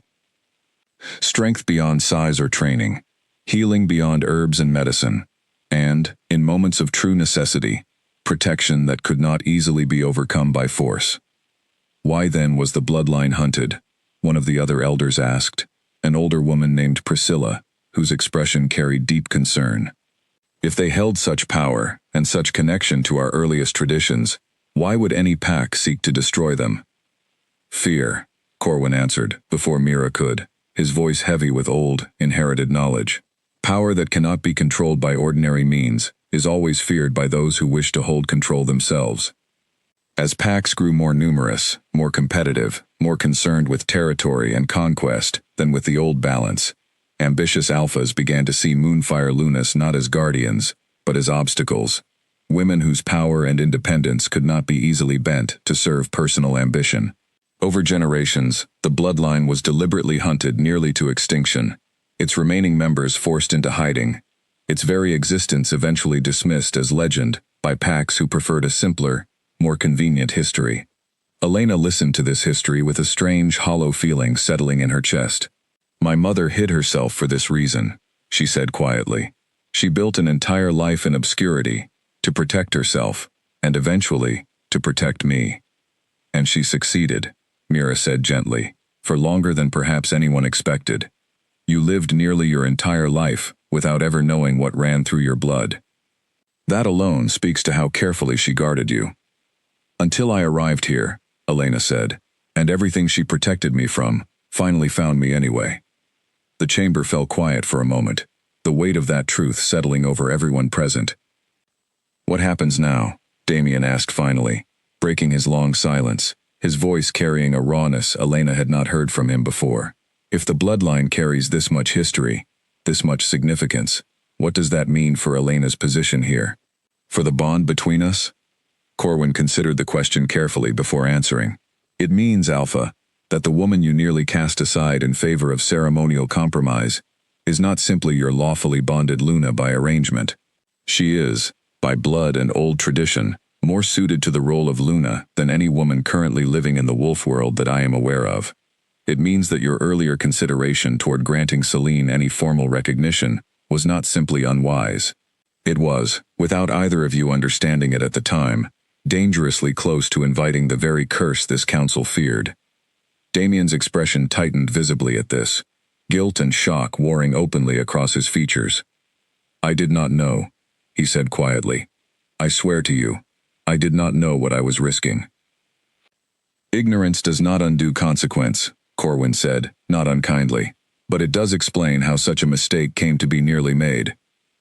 Strength beyond size or training, healing beyond herbs and medicine, and, in moments of true necessity, protection that could not easily be overcome by force. Why then was the bloodline hunted? One of the other elders asked, an older woman named Priscilla, whose expression carried deep concern. If they held such power and such connection to our earliest traditions, why would any pack seek to destroy them? Fear, Corwin answered, before Mira could, his voice heavy with old, inherited knowledge. Power that cannot be controlled by ordinary means is always feared by those who wish to hold control themselves. As packs grew more numerous, more competitive, more concerned with territory and conquest than with the old balance, ambitious alphas began to see Moonfire Lunas not as guardians, but as obstacles, women whose power and independence could not be easily bent to serve personal ambition. Over generations, the bloodline was deliberately hunted nearly to extinction, its remaining members forced into hiding, its very existence eventually dismissed as legend by packs who preferred a simpler, more convenient history. Elena listened to this history with a strange, hollow feeling settling in her chest. My mother hid herself for this reason, she said quietly. She built an entire life in obscurity, to protect herself, and eventually, to protect me. And she succeeded, Mira said gently, for longer than perhaps anyone expected. You lived nearly your entire life without ever knowing what ran through your blood. That alone speaks to how carefully she guarded you. Until I arrived here, Elena said, and everything she protected me from finally found me anyway. The chamber fell quiet for a moment, the weight of that truth settling over everyone present. What happens now? Damien asked finally, breaking his long silence, his voice carrying a rawness Elena had not heard from him before. If the bloodline carries this much history, this much significance, what does that mean for Elena's position here? For the bond between us? Corwin considered the question carefully before answering. It means, Alpha, that the woman you nearly cast aside in favor of ceremonial compromise is not simply your lawfully bonded Luna by arrangement. She is, by blood and old tradition, more suited to the role of Luna than any woman currently living in the wolf world that I am aware of. It means that your earlier consideration toward granting Celine any formal recognition was not simply unwise. It was, without either of you understanding it at the time, dangerously close to inviting the very curse this council feared. Damien's expression tightened visibly at this, guilt and shock warring openly across his features. I did not know, he said quietly. I swear to you, I did not know what I was risking. Ignorance does not undo consequence, Corwin said, not unkindly, but it does explain how such a mistake came to be nearly made.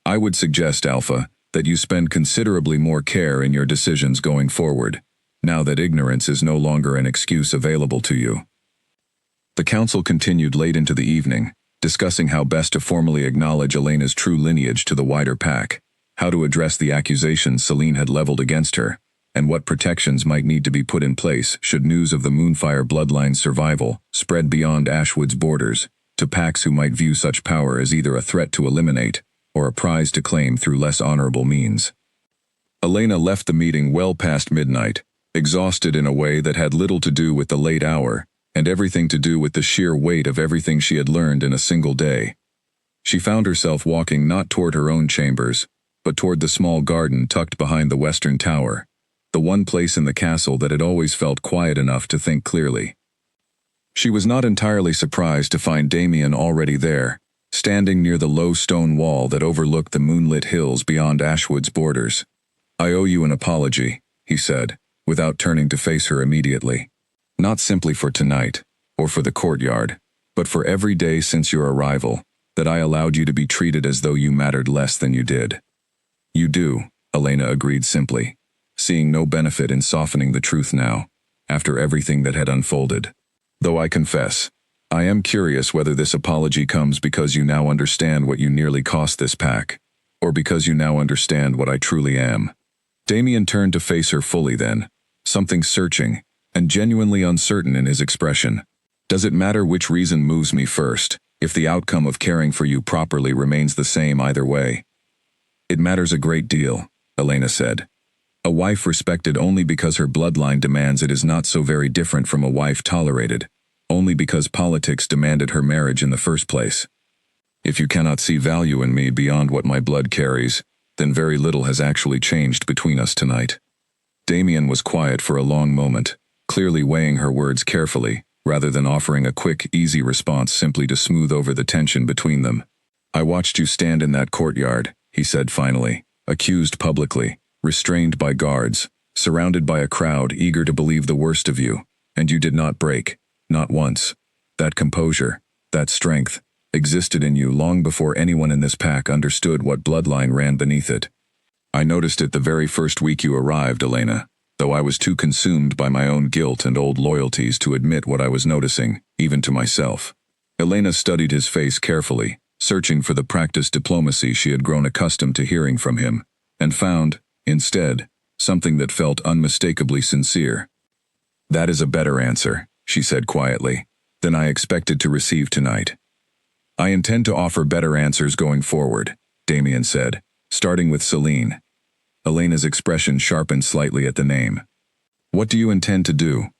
I would suggest, Alpha, that you spend considerably more care in your decisions going forward, now that ignorance is no longer an excuse available to you. The council continued late into the evening, discussing how best to formally acknowledge Elena's true lineage to the wider pack, how to address the accusations Celine had leveled against her, and what protections might need to be put in place should news of the Moonfire bloodline's survival spread beyond Ashwood's borders, to packs who might view such power as either a threat to eliminate or a prize to claim through less honorable means. Elena left the meeting well past midnight, exhausted in a way that had little to do with the late hour, and everything to do with the sheer weight of everything she had learned in a single day. She found herself walking not toward her own chambers, but toward the small garden tucked behind the western tower, the one place in the castle that had always felt quiet enough to think clearly. She was not entirely surprised to find Damien already there, standing near the low stone wall that overlooked the moonlit hills beyond Ashwood's borders. I owe you an apology, he said, without turning to face her immediately. Not simply for tonight, or for the courtyard, but for every day since your arrival, that I allowed you to be treated as though you mattered less than you did. You do, Elena agreed simply, seeing no benefit in softening the truth now, after everything that had unfolded. Though I confess, I am curious whether this apology comes because you now understand what you nearly cost this pack, or because you now understand what I truly am. Damien turned to face her fully then, something searching and genuinely uncertain in his expression. Does it matter which reason moves me first, if the outcome of caring for you properly remains the same either way? It matters a great deal, Elena said. A wife respected only because her bloodline demands it is not so very different from a wife tolerated, only because politics demanded her marriage in the first place. If you cannot see value in me beyond what my blood carries, then very little has actually changed between us tonight. Damien was quiet for a long moment, clearly weighing her words carefully, rather than offering a quick, easy response simply to smooth over the tension between them. "I watched you stand in that courtyard," he said finally, "accused publicly, restrained by guards, surrounded by a crowd eager to believe the worst of you, and you did not break, not once. That composure, that strength, existed in you long before anyone in this pack understood what bloodline ran beneath it. I noticed it the very first week you arrived, Elena, though I was too consumed by my own guilt and old loyalties to admit what I was noticing, even to myself." Elena studied his face carefully, searching for the practiced diplomacy she had grown accustomed to hearing from him, and found, instead, something that felt unmistakably sincere. "That is a better answer," she said quietly, "than I expected to receive tonight." "I intend to offer better answers going forward," Damien said, starting with Celine. Elena's expression sharpened slightly at the name. "What do you intend to do?"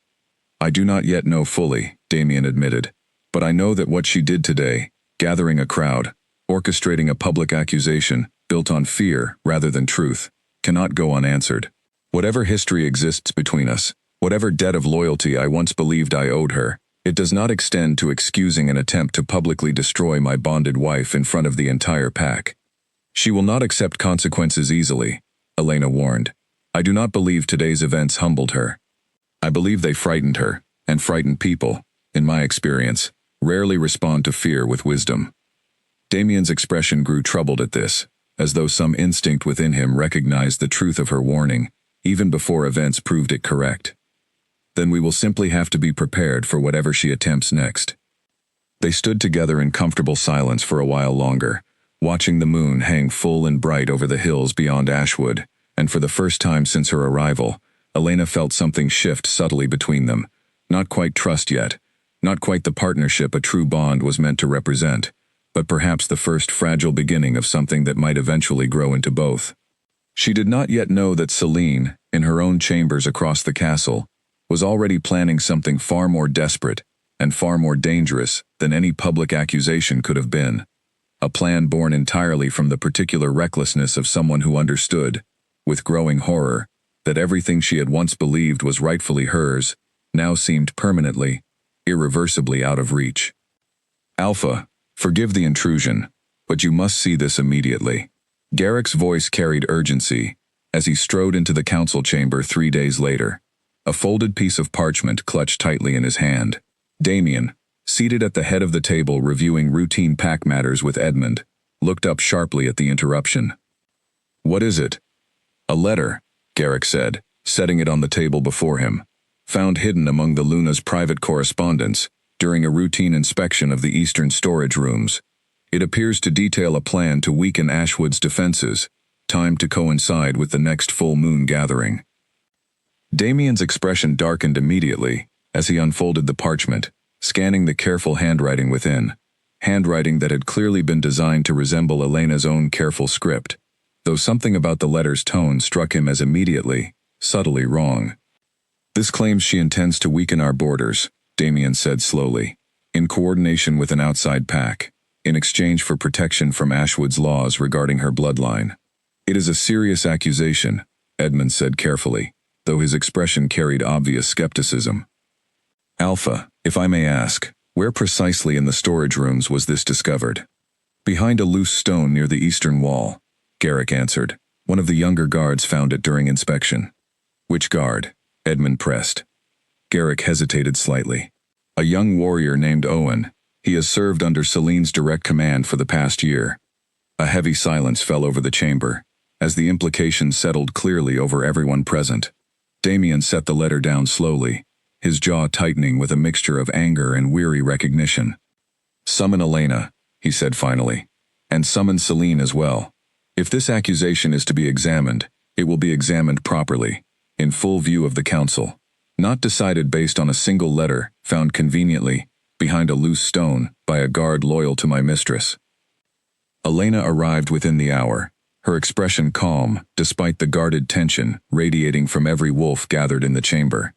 "I do not yet know fully," Damien admitted, "but I know that what she did today, gathering a crowd, orchestrating a public accusation built on fear rather than truth, cannot go unanswered. Whatever history exists between us, whatever debt of loyalty I once believed I owed her, it does not extend to excusing an attempt to publicly destroy my bonded wife in front of the entire pack. She will not accept consequences easily," Elena warned. "I do not believe today's events humbled her. I believe they frightened her, and frightened people, in my experience, rarely respond to fear with wisdom." Damien's expression grew troubled at this, as though some instinct within him recognized the truth of her warning, even before events proved it correct. "Then we will simply have to be prepared for whatever she attempts next." They stood together in comfortable silence for a while longer, watching the moon hang full and bright over the hills beyond Ashwood, and for the first time since her arrival, Elena felt something shift subtly between them. Not quite trust yet, not quite the partnership a true bond was meant to represent, but perhaps the first fragile beginning of something that might eventually grow into both. She did not yet know that Celine, in her own chambers across the castle, was already planning something far more desperate and far more dangerous than any public accusation could have been. A plan born entirely from the particular recklessness of someone who understood, with growing horror, that everything she had once believed was rightfully hers, now seemed permanently, irreversibly out of reach. "Alpha, forgive the intrusion, but you must see this immediately." Garrick's voice carried urgency, as he strode into the council chamber 3 days later, a folded piece of parchment clutched tightly in his hand. Damien, seated at the head of the table reviewing routine pack matters with Edmund, looked up sharply at the interruption. "What is it?" "A letter," Garrick said, setting it on the table before him, "found hidden among the Luna's private correspondence during a routine inspection of the eastern storage rooms. It appears to detail a plan to weaken Ashwood's defenses, timed to coincide with the next full moon gathering." Damien's expression darkened immediately as he unfolded the parchment, scanning the careful handwriting within, handwriting that had clearly been designed to resemble Elena's own careful script, though something about the letter's tone struck him as immediately, subtly wrong. "This claims she intends to weaken our borders," Damien said slowly, "in coordination with an outside pack, in exchange for protection from Ashwood's laws regarding her bloodline. It is a serious accusation," Edmund said carefully, though his expression carried obvious skepticism. "Alpha, if I may ask, where precisely in the storage rooms was this discovered?" "Behind a loose stone near the eastern wall," Garrick answered. "One of the younger guards found it during inspection." "Which guard?" Edmund pressed. Garrick hesitated slightly. "A young warrior named Owen. He has served under Celine's direct command for the past year." A heavy silence fell over the chamber, as the implications settled clearly over everyone present. Damien set the letter down slowly, his jaw tightening with a mixture of anger and weary recognition. "Summon Elena," he said finally, "and summon Celine as well. If this accusation is to be examined, it will be examined properly, in full view of the council, not decided based on a single letter found conveniently behind a loose stone by a guard loyal to my mistress." Elena arrived within the hour, her expression calm despite the guarded tension radiating from every wolf gathered in the chamber.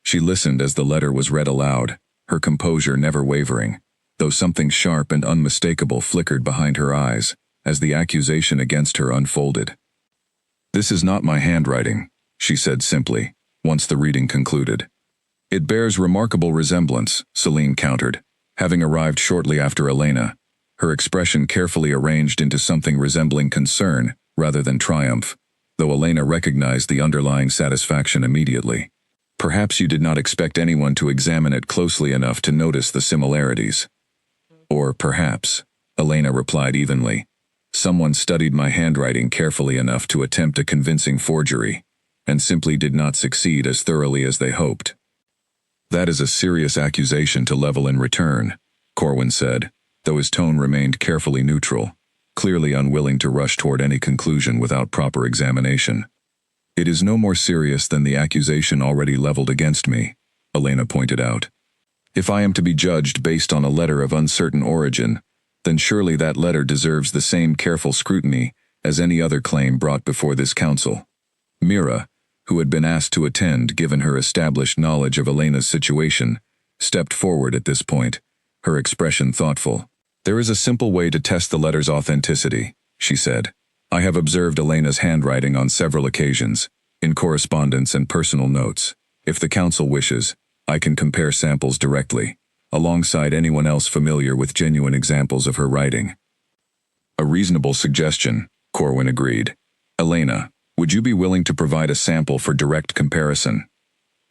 She listened as the letter was read aloud, her composure never wavering, though something sharp and unmistakable flickered behind her eyes as the accusation against her unfolded. "This is not my handwriting," she said simply, once the reading concluded. It bears remarkable resemblance, Celine countered, having arrived shortly after Elena, her expression carefully arranged into something resembling concern rather than triumph, though Elena recognized the underlying satisfaction immediately. Perhaps you did not expect anyone to examine it closely enough to notice the similarities. Or perhaps, Elena replied evenly, someone studied my handwriting carefully enough to attempt a convincing forgery, and simply did not succeed as thoroughly as they hoped. That is a serious accusation to level in return, Corwin said, though his tone remained carefully neutral, clearly unwilling to rush toward any conclusion without proper examination. It is no more serious than the accusation already leveled against me, Elena pointed out. If I am to be judged based on a letter of uncertain origin, then surely that letter deserves the same careful scrutiny as any other claim brought before this council. Mira, who had been asked to attend given her established knowledge of Elena's situation, stepped forward at this point, her expression thoughtful. There is a simple way to test the letter's authenticity, she said. I have observed Elena's handwriting on several occasions, in correspondence and personal notes. If the council wishes, I can compare samples directly, alongside anyone else familiar with genuine examples of her writing. A reasonable suggestion, Corwin agreed. Elena, would you be willing to provide a sample for direct comparison?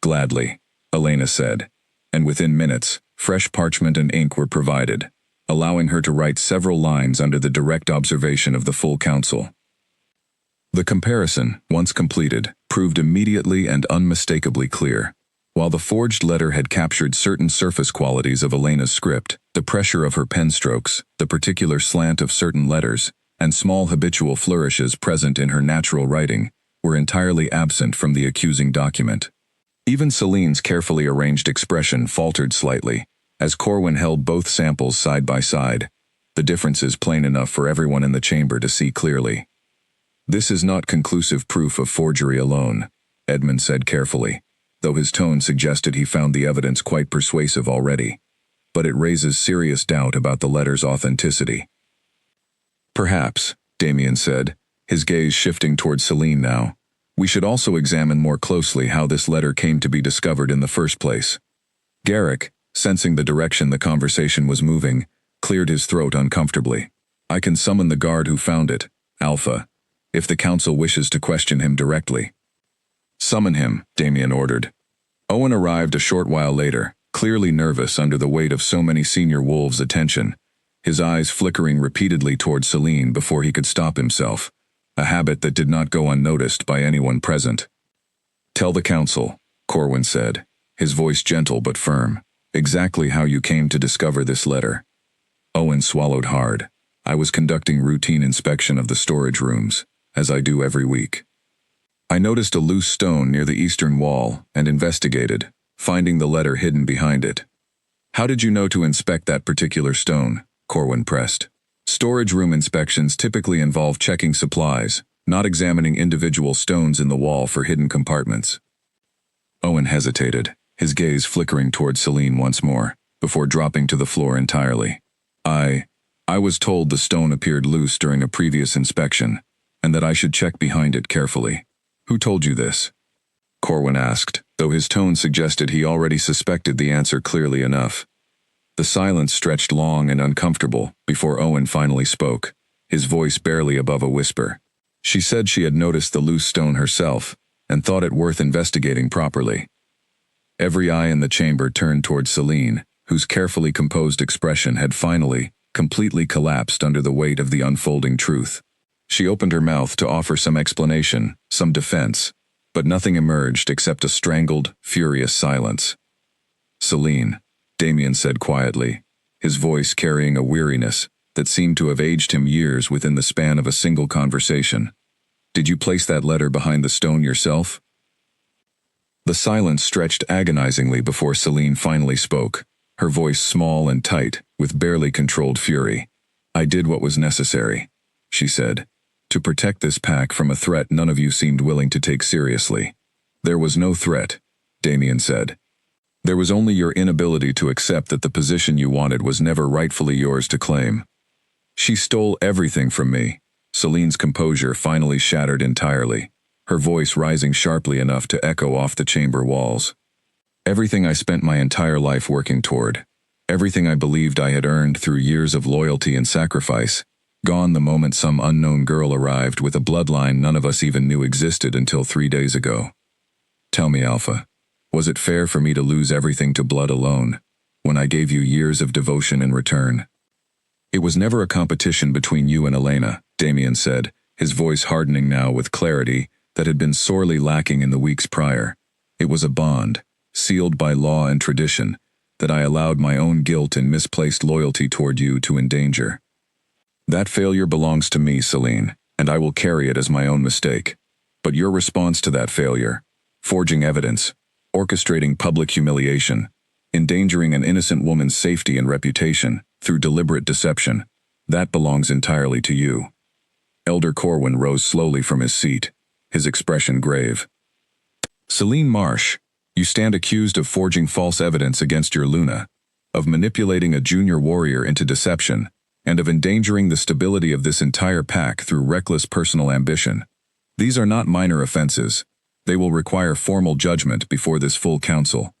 Gladly, Elena said, and within minutes, fresh parchment and ink were provided, allowing her to write several lines under the direct observation of the full council. The comparison, once completed, proved immediately and unmistakably clear. While the forged letter had captured certain surface qualities of Elena's script, the pressure of her pen strokes, the particular slant of certain letters, and small habitual flourishes present in her natural writing, were entirely absent from the accusing document. Even Celine's carefully arranged expression faltered slightly, as Corwin held both samples side by side, the differences plain enough for everyone in the chamber to see clearly. This is not conclusive proof of forgery alone, Edmund said carefully, though his tone suggested he found the evidence quite persuasive already. But it raises serious doubt about the letter's authenticity. Perhaps, Damien said, his gaze shifting toward Celine now, we should also examine more closely how this letter came to be discovered in the first place. Garrick, sensing the direction the conversation was moving, cleared his throat uncomfortably. I can summon the guard who found it, Alpha, if the council wishes to question him directly. Summon him, Damien ordered. Owen arrived a short while later, clearly nervous under the weight of so many senior wolves' attention, his eyes flickering repeatedly toward Celine before he could stop himself, a habit that did not go unnoticed by anyone present. Tell the council, Corwin said, his voice gentle but firm, exactly how you came to discover this letter. Owen swallowed hard. I was conducting routine inspection of the storage rooms, as I do every week. I noticed a loose stone near the eastern wall and investigated, finding the letter hidden behind it. How did you know to inspect that particular stone? Corwin pressed. Storage room inspections typically involve checking supplies, not examining individual stones in the wall for hidden compartments. Owen hesitated, his gaze flickering toward Celine once more, before dropping to the floor entirely. I was told the stone appeared loose during a previous inspection, and that I should check behind it carefully. Who told you this? Corwin asked, though his tone suggested he already suspected the answer clearly enough. The silence stretched long and uncomfortable before Owen finally spoke, his voice barely above a whisper. She said she had noticed the loose stone herself, and thought it worth investigating properly. Every eye in the chamber turned toward Celine, whose carefully composed expression had finally, completely collapsed under the weight of the unfolding truth. She opened her mouth to offer some explanation, some defense, but nothing emerged except a strangled, furious silence. Celine, Damien said quietly, his voice carrying a weariness that seemed to have aged him years within the span of a single conversation. Did you place that letter behind the stone yourself? The silence stretched agonizingly before Celine finally spoke, her voice small and tight, with barely controlled fury. I did what was necessary, she said, to protect this pack from a threat none of you seemed willing to take seriously. There was no threat, Damien said. There was only your inability to accept that the position you wanted was never rightfully yours to claim. She stole everything from me. Celine's composure finally shattered entirely, her voice rising sharply enough to echo off the chamber walls. Everything I spent my entire life working toward, everything I believed I had earned through years of loyalty and sacrifice, gone the moment some unknown girl arrived with a bloodline none of us even knew existed until 3 days ago. Tell me, Alpha, was it fair for me to lose everything to blood alone, when I gave you years of devotion in return? It was never a competition between you and Elena, Damien said, his voice hardening now with clarity that had been sorely lacking in the weeks prior. It was a bond, sealed by law and tradition, that I allowed my own guilt and misplaced loyalty toward you to endanger. That failure belongs to me, Celine, and I will carry it as my own mistake. But your response to that failure, forging evidence, orchestrating public humiliation, endangering an innocent woman's safety and reputation through deliberate deception, that belongs entirely to you. Elder Corwin rose slowly from his seat, his expression grave. Celine Marsh, you stand accused of forging false evidence against your Luna, of manipulating a junior warrior into deception, and of endangering the stability of this entire pack through reckless personal ambition. These are not minor offenses. They will require formal judgment before this full council.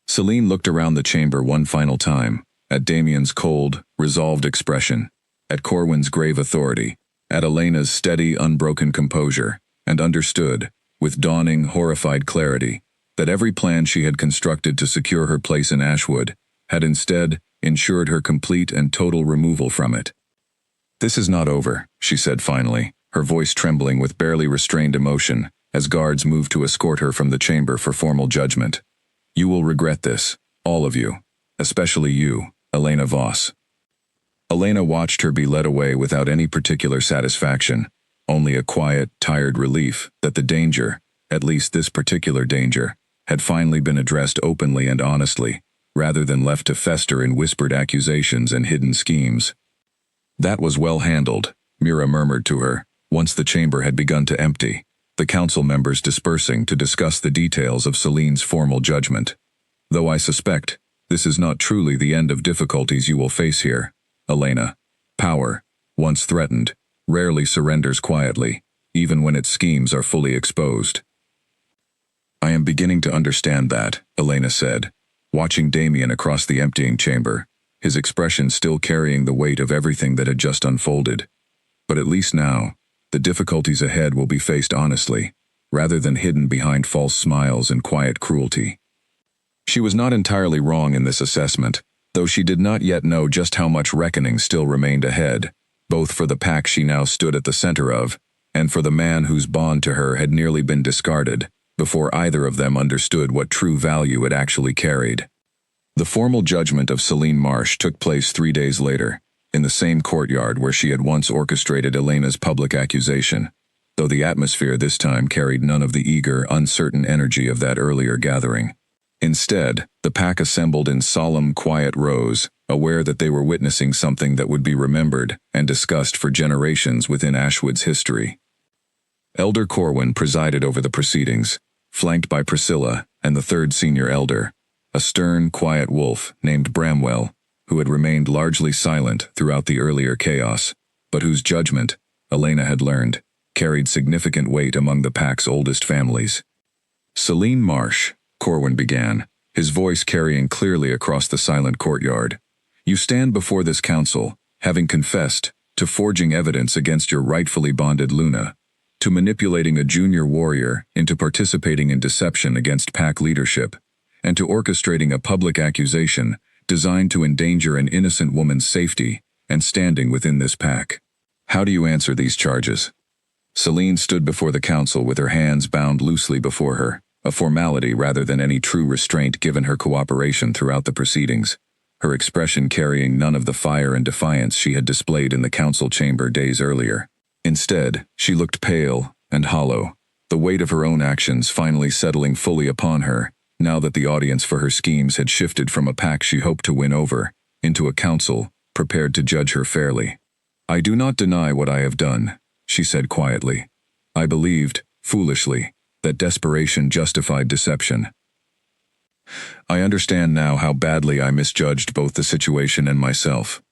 Celine looked around the chamber one final time, at Damien's cold, resolved expression, at Corwin's grave authority, at Elena's steady, unbroken composure, and understood, with dawning, horrified clarity, that every plan she had constructed to secure her place in Ashwood had instead ensured her complete and total removal from it. This is not over, she said finally, her voice trembling with barely restrained emotion as guards moved to escort her from the chamber for formal judgment. You will regret this, all of you, especially you, Elena Voss. Elena watched her be led away without any particular satisfaction, only a quiet, tired relief that the danger, at least this particular danger, had finally been addressed openly and honestly, rather than left to fester in whispered accusations and hidden schemes. That was well handled, Mira murmured to her, once the chamber had begun to empty, the council members dispersing to discuss the details of Celine's formal judgment. Though I suspect this is not truly the end of difficulties you will face here, Elena. Power, once threatened, rarely surrenders quietly, even when its schemes are fully exposed. I am beginning to understand that, Elena said, watching Damien across the emptying chamber, his expression still carrying the weight of everything that had just unfolded. But at least now, the difficulties ahead will be faced honestly, rather than hidden behind false smiles and quiet cruelty. She was not entirely wrong in this assessment, though she did not yet know just how much reckoning still remained ahead, both for the pack she now stood at the center of, and for the man whose bond to her had nearly been discarded, before either of them understood what true value it actually carried. The formal judgment of Celine Marsh took place 3 days later, in the same courtyard where she had once orchestrated Elena's public accusation, though the atmosphere this time carried none of the eager, uncertain energy of that earlier gathering. Instead, the pack assembled in solemn, quiet rows, aware that they were witnessing something that would be remembered and discussed for generations within Ashwood's history. Elder Corwin presided over the proceedings, flanked by Priscilla and the third senior elder, a stern, quiet wolf named Bramwell, who had remained largely silent throughout the earlier chaos, but whose judgment, Elena had learned, carried significant weight among the pack's oldest families. Celine Marsh, Corwin began, his voice carrying clearly across the silent courtyard. You stand before this council, having confessed to forging evidence against your rightfully bonded Luna, to manipulating a junior warrior into participating in deception against pack leadership, and to orchestrating a public accusation designed to endanger an innocent woman's safety and standing within this pack. How do you answer these charges? Celine stood before the council with her hands bound loosely before her, a formality rather than any true restraint given her cooperation throughout the proceedings, her expression carrying none of the fire and defiance she had displayed in the council chamber days earlier. Instead, she looked pale and hollow, the weight of her own actions finally settling fully upon her, now that the audience for her schemes had shifted from a pack she hoped to win over, into a council prepared to judge her fairly. I do not deny what I have done, she said quietly. I believed, foolishly, that desperation justified deception. I understand now how badly I misjudged both the situation and myself.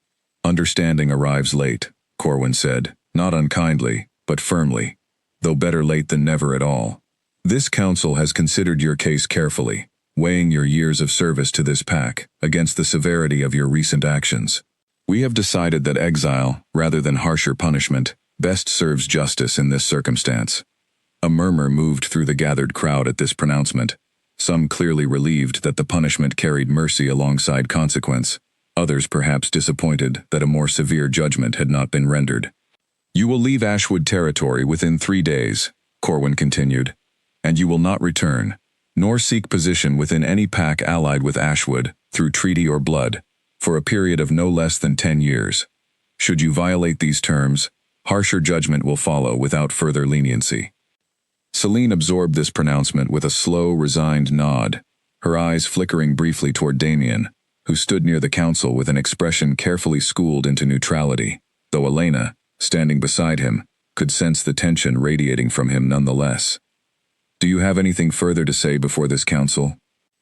Understanding arrives late, Corwin said, not unkindly, but firmly, though better late than never at all. This council has considered your case carefully, weighing your years of service to this pack against the severity of your recent actions. We have decided that exile, rather than harsher punishment, best serves justice in this circumstance. A murmur moved through the gathered crowd at this pronouncement, some clearly relieved that the punishment carried mercy alongside consequence, others perhaps disappointed that a more severe judgment had not been rendered. You will leave Ashwood territory within 3 days, Corwin continued, and you will not return, nor seek position within any pack allied with Ashwood, through treaty or blood, for a period of no less than 10 years. Should you violate these terms, harsher judgment will follow without further leniency. Celine absorbed this pronouncement with a slow, resigned nod, her eyes flickering briefly toward Damien, who stood near the council with an expression carefully schooled into neutrality, though Elena, standing beside him, could sense the tension radiating from him nonetheless. Do you have anything further to say before this council?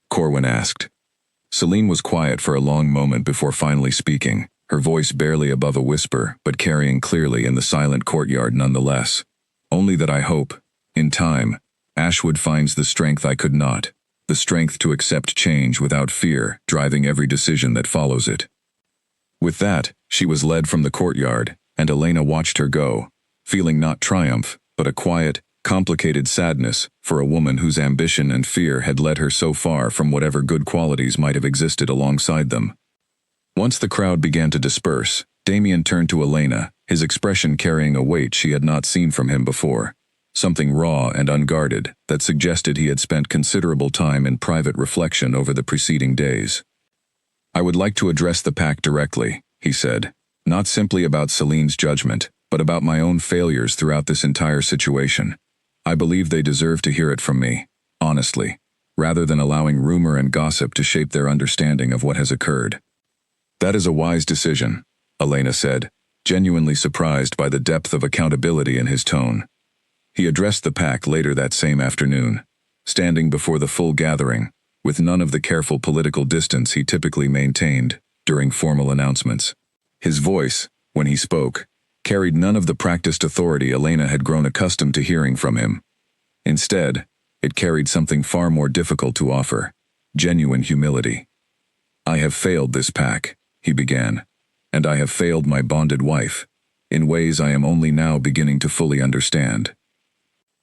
Corwin asked. Celine was quiet for a long moment before finally speaking, her voice barely above a whisper but carrying clearly in the silent courtyard nonetheless. Only that I hope, in time, Ashwood finds the strength I could not, the strength to accept change without fear, driving every decision that follows it. With that, she was led from the courtyard, and Elena watched her go, feeling not triumph, but a quiet, complicated sadness for a woman whose ambition and fear had led her so far from whatever good qualities might have existed alongside them. Once the crowd began to disperse, Damien turned to Elena, his expression carrying a weight she had not seen from him before, something raw and unguarded that suggested he had spent considerable time in private reflection over the preceding days. I would like to address the pack directly, he said, not simply about Celine's judgment, but about my own failures throughout this entire situation. I believe they deserve to hear it from me, honestly, rather than allowing rumor and gossip to shape their understanding of what has occurred. That is a wise decision, Elena said, genuinely surprised by the depth of accountability in his tone. He addressed the pack later that same afternoon, standing before the full gathering, with none of the careful political distance he typically maintained during formal announcements. His voice, when he spoke, carried none of the practiced authority Elena had grown accustomed to hearing from him. Instead, it carried something far more difficult to offer, genuine humility. I have failed this pack, he began, and I have failed my bonded wife, in ways I am only now beginning to fully understand.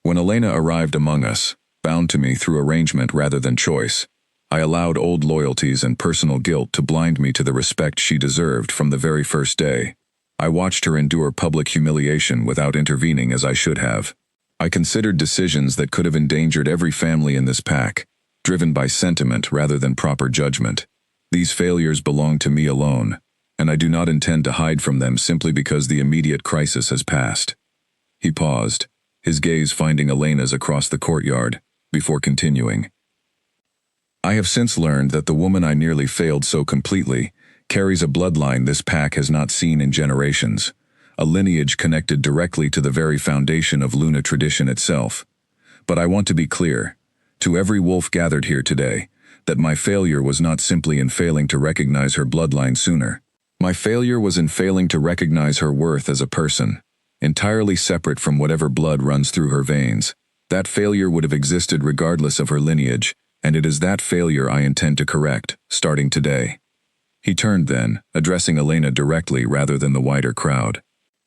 When Elena arrived among us, bound to me through arrangement rather than choice, I allowed old loyalties and personal guilt to blind me to the respect she deserved from the very first day. I watched her endure public humiliation without intervening as I should have. I considered decisions that could have endangered every family in this pack, driven by sentiment rather than proper judgment. These failures belong to me alone, and I do not intend to hide from them simply because the immediate crisis has passed. He paused, his gaze finding Elena's across the courtyard, before continuing. I have since learned that the woman I nearly failed so completely carries a bloodline this pack has not seen in generations, a lineage connected directly to the very foundation of Luna tradition itself. But I want to be clear, to every wolf gathered here today, that my failure was not simply in failing to recognize her bloodline sooner. My failure was in failing to recognize her worth as a person, entirely separate from whatever blood runs through her veins. That failure would have existed regardless of her lineage, and it is that failure I intend to correct, starting today. He turned then, addressing Elena directly rather than the wider crowd.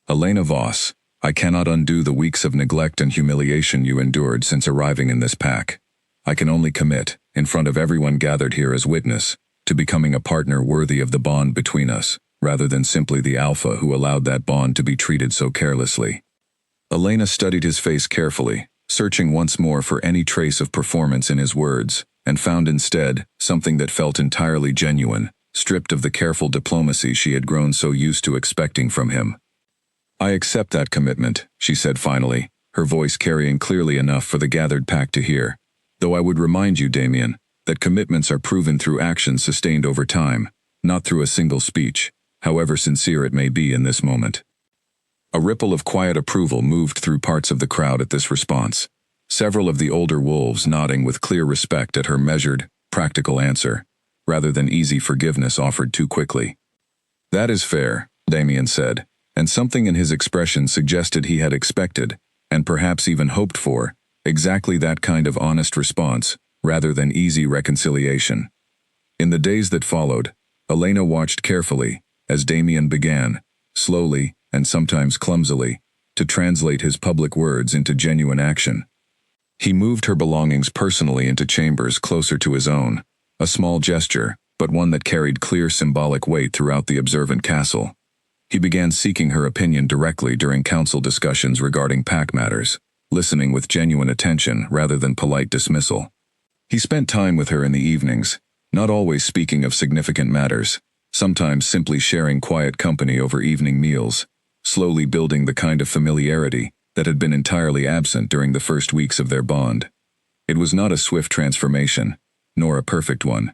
Elena Voss, I cannot undo the weeks of neglect and humiliation you endured since arriving in this pack. I can only commit, in front of everyone gathered here as witness, to becoming a partner worthy of the bond between us, rather than simply the alpha who allowed that bond to be treated so carelessly. Elena studied his face carefully, searching once more for any trace of performance in his words, and found instead something that felt entirely genuine, stripped of the careful diplomacy she had grown so used to expecting from him. I accept that commitment, she said finally, her voice carrying clearly enough for the gathered pack to hear. Though I would remind you, Damien, that commitments are proven through actions sustained over time, not through a single speech, however sincere it may be in this moment. A ripple of quiet approval moved through parts of the crowd at this response, several of the older wolves nodding with clear respect at her measured, practical answer, rather than easy forgiveness offered too quickly. That is fair, Damien said, and something in his expression suggested he had expected, and perhaps even hoped for, exactly that kind of honest response, rather than easy reconciliation. In the days that followed, Elena watched carefully as Damien began, slowly and sometimes clumsily, to translate his public words into genuine action. He moved her belongings personally into chambers closer to his own, a small gesture, but one that carried clear symbolic weight throughout the observant castle. He began seeking her opinion directly during council discussions regarding pack matters, listening with genuine attention rather than polite dismissal. He spent time with her in the evenings, not always speaking of significant matters, sometimes simply sharing quiet company over evening meals, slowly building the kind of familiarity that had been entirely absent during the first weeks of their bond. It was not a swift transformation, nor a perfect one.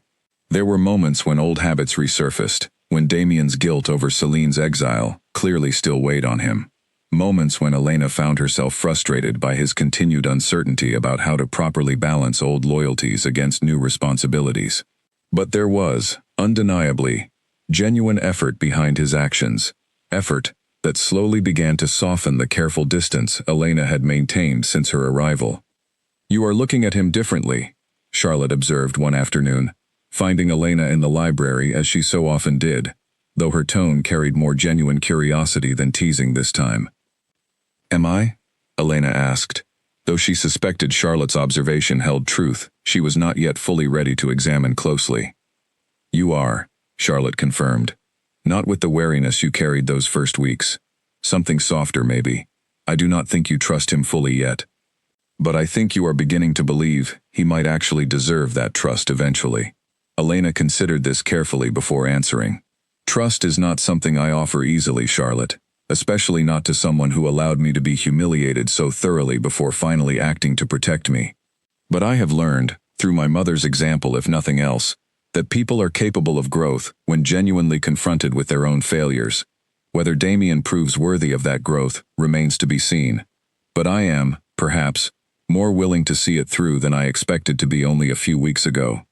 There were moments when old habits resurfaced, when Damien's guilt over Celine's exile clearly still weighed on him. Moments when Elena found herself frustrated by his continued uncertainty about how to properly balance old loyalties against new responsibilities. But there was, undeniably, genuine effort behind his actions, effort that slowly began to soften the careful distance Elena had maintained since her arrival. "You are looking at him differently," Charlotte observed one afternoon, finding Elena in the library as she so often did, though her tone carried more genuine curiosity than teasing this time. "Am I?" Elena asked. Though she suspected Charlotte's observation held truth, she was not yet fully ready to examine closely. "You are," Charlotte confirmed. "Not with the wariness you carried those first weeks. Something softer, maybe. I do not think you trust him fully yet. But I think you are beginning to believe he might actually deserve that trust eventually." Elena considered this carefully before answering. "Trust is not something I offer easily, Charlotte, especially not to someone who allowed me to be humiliated so thoroughly before finally acting to protect me. But I have learned, through my mother's example if nothing else, that people are capable of growth when genuinely confronted with their own failures. Whether Damien proves worthy of that growth remains to be seen. But I am, perhaps, more willing to see it through than I expected to be only a few weeks ago."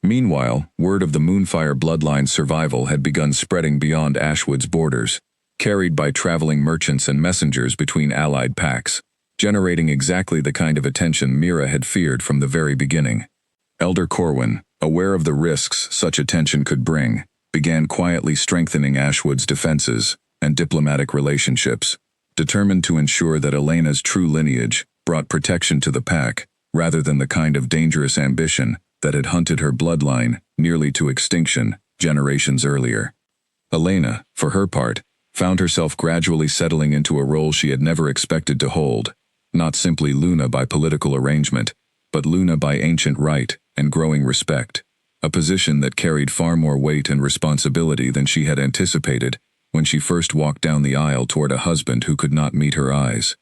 Meanwhile, word of the Moonfire bloodline's survival had begun spreading beyond Ashwood's borders, carried by traveling merchants and messengers between allied packs, generating exactly the kind of attention Mira had feared from the very beginning. Elder Corwin, aware of the risks such attention could bring, began quietly strengthening Ashwood's defenses and diplomatic relationships, determined to ensure that Elena's true lineage brought protection to the pack, rather than the kind of dangerous ambition that had hunted her bloodline nearly to extinction generations earlier. Elena, for her part, found herself gradually settling into a role she had never expected to hold, not simply Luna by political arrangement, but Luna by ancient right and growing respect, a position that carried far more weight and responsibility than she had anticipated when she first walked down the aisle toward a husband who could not meet her eyes.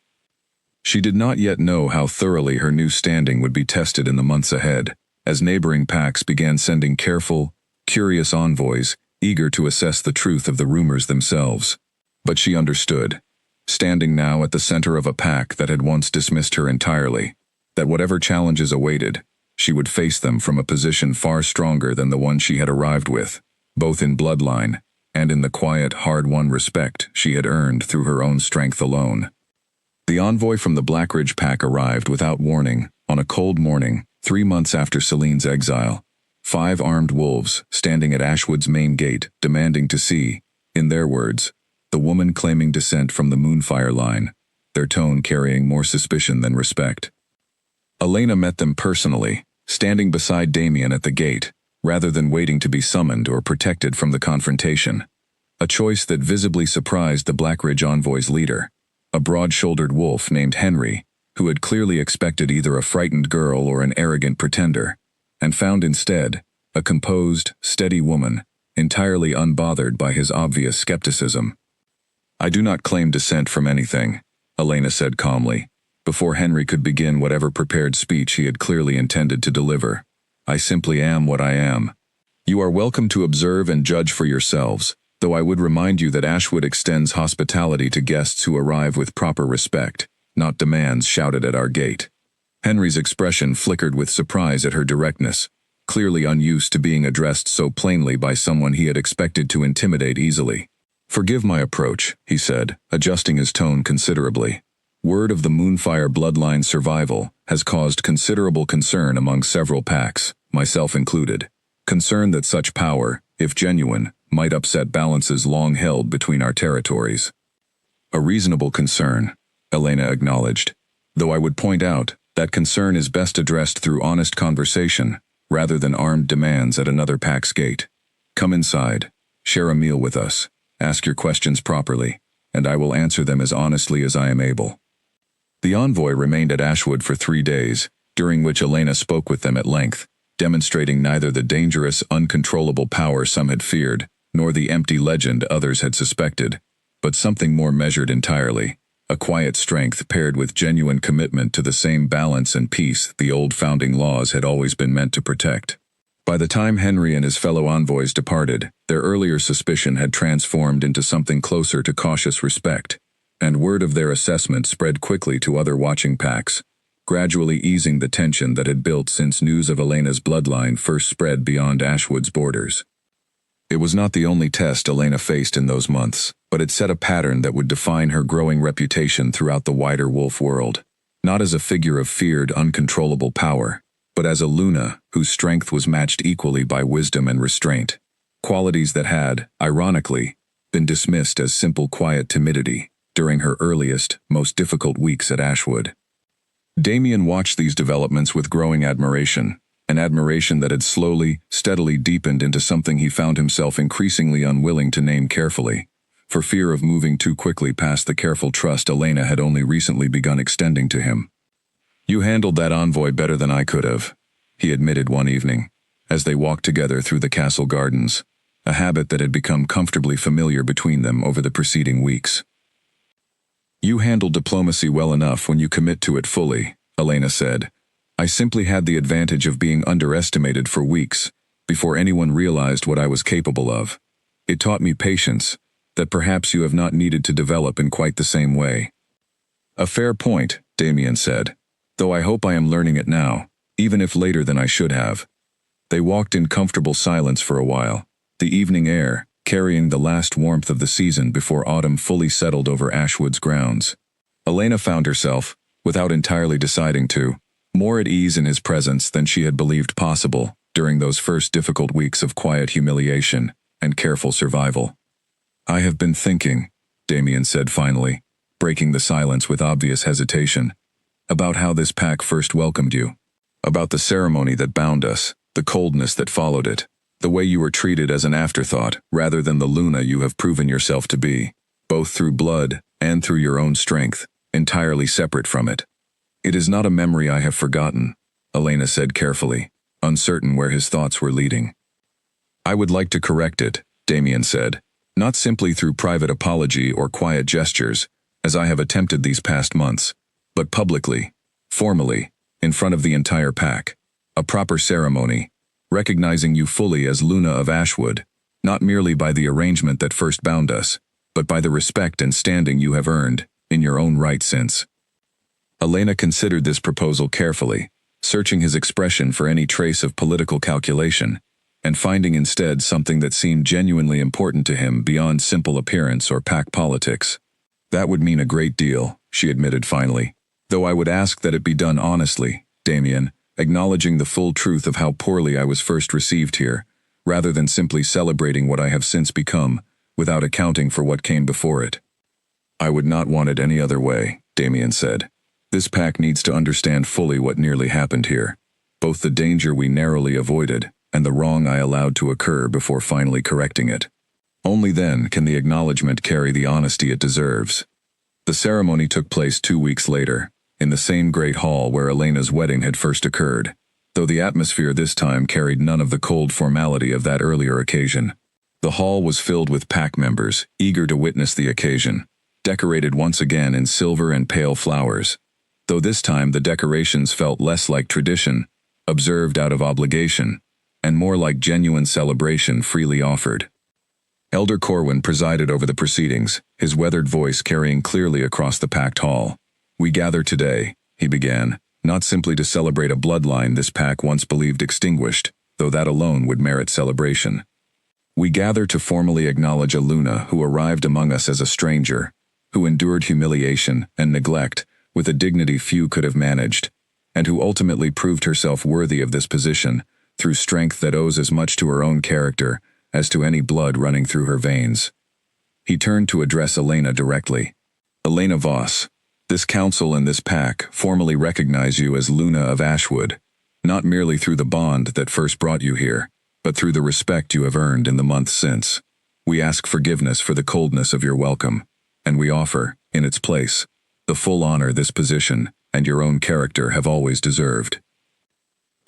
She did not yet know how thoroughly her new standing would be tested in the months ahead, as neighboring packs began sending careful, curious envoys, eager to assess the truth of the rumors themselves. But she understood, standing now at the center of a pack that had once dismissed her entirely, that whatever challenges awaited, she would face them from a position far stronger than the one she had arrived with, both in bloodline and in the quiet, hard-won respect she had earned through her own strength alone. The envoy from the Blackridge pack arrived without warning, on a cold morning, 3 months after Celine's exile. 5 armed wolves standing at Ashwood's main gate, demanding to see, in their words, the woman claiming descent from the Moonfire line, their tone carrying more suspicion than respect. Elena met them personally, standing beside Damien at the gate, rather than waiting to be summoned or protected from the confrontation. A choice that visibly surprised the Blackridge envoy's leader, a broad-shouldered wolf named Henry, who had clearly expected either a frightened girl or an arrogant pretender, and found instead a composed, steady woman, entirely unbothered by his obvious skepticism. "I do not claim descent from anything," Elena said calmly, before Henry could begin whatever prepared speech he had clearly intended to deliver. "I simply am what I am. You are welcome to observe and judge for yourselves, though I would remind you that Ashwood extends hospitality to guests who arrive with proper respect, not demands shouted at our gate." Henry's expression flickered with surprise at her directness, clearly unused to being addressed so plainly by someone he had expected to intimidate easily. "Forgive my approach," he said, adjusting his tone considerably. Word of the Moonfire Bloodline survival has caused considerable concern among several packs, myself included. Concern that such power, if genuine, might upset balances long held between our territories. A reasonable concern, Elena acknowledged, though I would point out that concern is best addressed through honest conversation, rather than armed demands at another pack's gate. Come inside, share a meal with us, ask your questions properly, and I will answer them as honestly as I am able. The envoy remained at Ashwood for 3 days, during which Elena spoke with them at length, demonstrating neither the dangerous, uncontrollable power some had feared, nor the empty legend others had suspected, but something more measured entirely, a quiet strength paired with genuine commitment to the same balance and peace the old founding laws had always been meant to protect. By the time Henry and his fellow envoys departed, their earlier suspicion had transformed into something closer to cautious respect, and word of their assessment spread quickly to other watching packs, gradually easing the tension that had built since news of Elena's bloodline first spread beyond Ashwood's borders. It was not the only test Elena faced in those months, but it set a pattern that would define her growing reputation throughout the wider wolf world, not as a figure of feared, uncontrollable power, but as a Luna whose strength was matched equally by wisdom and restraint, qualities that had, ironically, been dismissed as simple quiet timidity during her earliest, most difficult weeks at Ashwood. Damien watched these developments with growing admiration, an admiration that had slowly, steadily deepened into something he found himself increasingly unwilling to name carefully, for fear of moving too quickly past the careful trust Elena had only recently begun extending to him. "You handled that envoy better than I could have," he admitted one evening, as they walked together through the castle gardens, a habit that had become comfortably familiar between them over the preceding weeks. "You handle diplomacy well enough when you commit to it fully," Elena said. "I simply had the advantage of being underestimated for weeks, before anyone realized what I was capable of. It taught me patience, that perhaps you have not needed to develop in quite the same way." "A fair point," Damien said, "though I hope I am learning it now, even if later than I should have." They walked in comfortable silence for a while, the evening air carrying the last warmth of the season before autumn fully settled over Ashwood's grounds. Elena found herself, without entirely deciding to, more at ease in his presence than she had believed possible during those first difficult weeks of quiet humiliation and careful survival. "I have been thinking," Damien said finally, breaking the silence with obvious hesitation, "about how this pack first welcomed you, about the ceremony that bound us, the coldness that followed it, the way you were treated as an afterthought rather than the Luna you have proven yourself to be, both through blood and through your own strength, entirely separate from it. It is not a memory I have forgotten," Elena said carefully, uncertain where his thoughts were leading. "I would like to correct it," Damien said, "not simply through private apology or quiet gestures, as I have attempted these past months, but publicly, formally, in front of the entire pack. A proper ceremony, recognizing you fully as Luna of Ashwood, not merely by the arrangement that first bound us, but by the respect and standing you have earned, in your own right since." Elena considered this proposal carefully, searching his expression for any trace of political calculation, and finding instead something that seemed genuinely important to him beyond simple appearance or pack politics. "That would mean a great deal," she admitted finally, "though I would ask that it be done honestly, Damien, acknowledging the full truth of how poorly I was first received here, rather than simply celebrating what I have since become, without accounting for what came before it." "I would not want it any other way," Damien said. "This pack needs to understand fully what nearly happened here, both the danger we narrowly avoided and the wrong I allowed to occur before finally correcting it. Only then can the acknowledgement carry the honesty it deserves." The ceremony took place 2 weeks later, in the same great hall where Elena's wedding had first occurred, though the atmosphere this time carried none of the cold formality of that earlier occasion. The hall was filled with pack members, eager to witness the occasion, decorated once again in silver and pale flowers, though this time the decorations felt less like tradition, observed out of obligation, and more like genuine celebration freely offered. Elder Corwin presided over the proceedings, his weathered voice carrying clearly across the packed hall. "We gather today," he began, "not simply to celebrate a bloodline this pack once believed extinguished, though that alone would merit celebration. We gather to formally acknowledge a Luna who arrived among us as a stranger, who endured humiliation and neglect with a dignity few could have managed, and who ultimately proved herself worthy of this position through strength that owes as much to her own character as to any blood running through her veins. He turned to address Elena directly. Elena Voss, this council and this pack formally recognize you as Luna of Ashwood, not merely through the bond that first brought you here, but through the respect you have earned in the months since. We ask forgiveness for the coldness of your welcome, and we offer, in its place, the full honor this position and your own character have always deserved.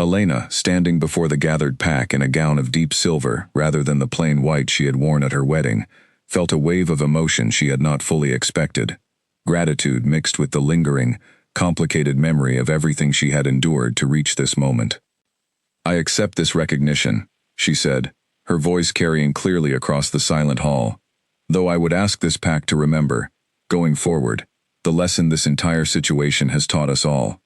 Elena, standing before the gathered pack in a gown of deep silver rather than the plain white she had worn at her wedding, felt a wave of emotion she had not fully expected. Gratitude mixed with the lingering, complicated memory of everything she had endured to reach this moment. I accept this recognition, she said, her voice carrying clearly across the silent hall. Though I would ask this pack to remember, going forward, the lesson this entire situation has taught us all.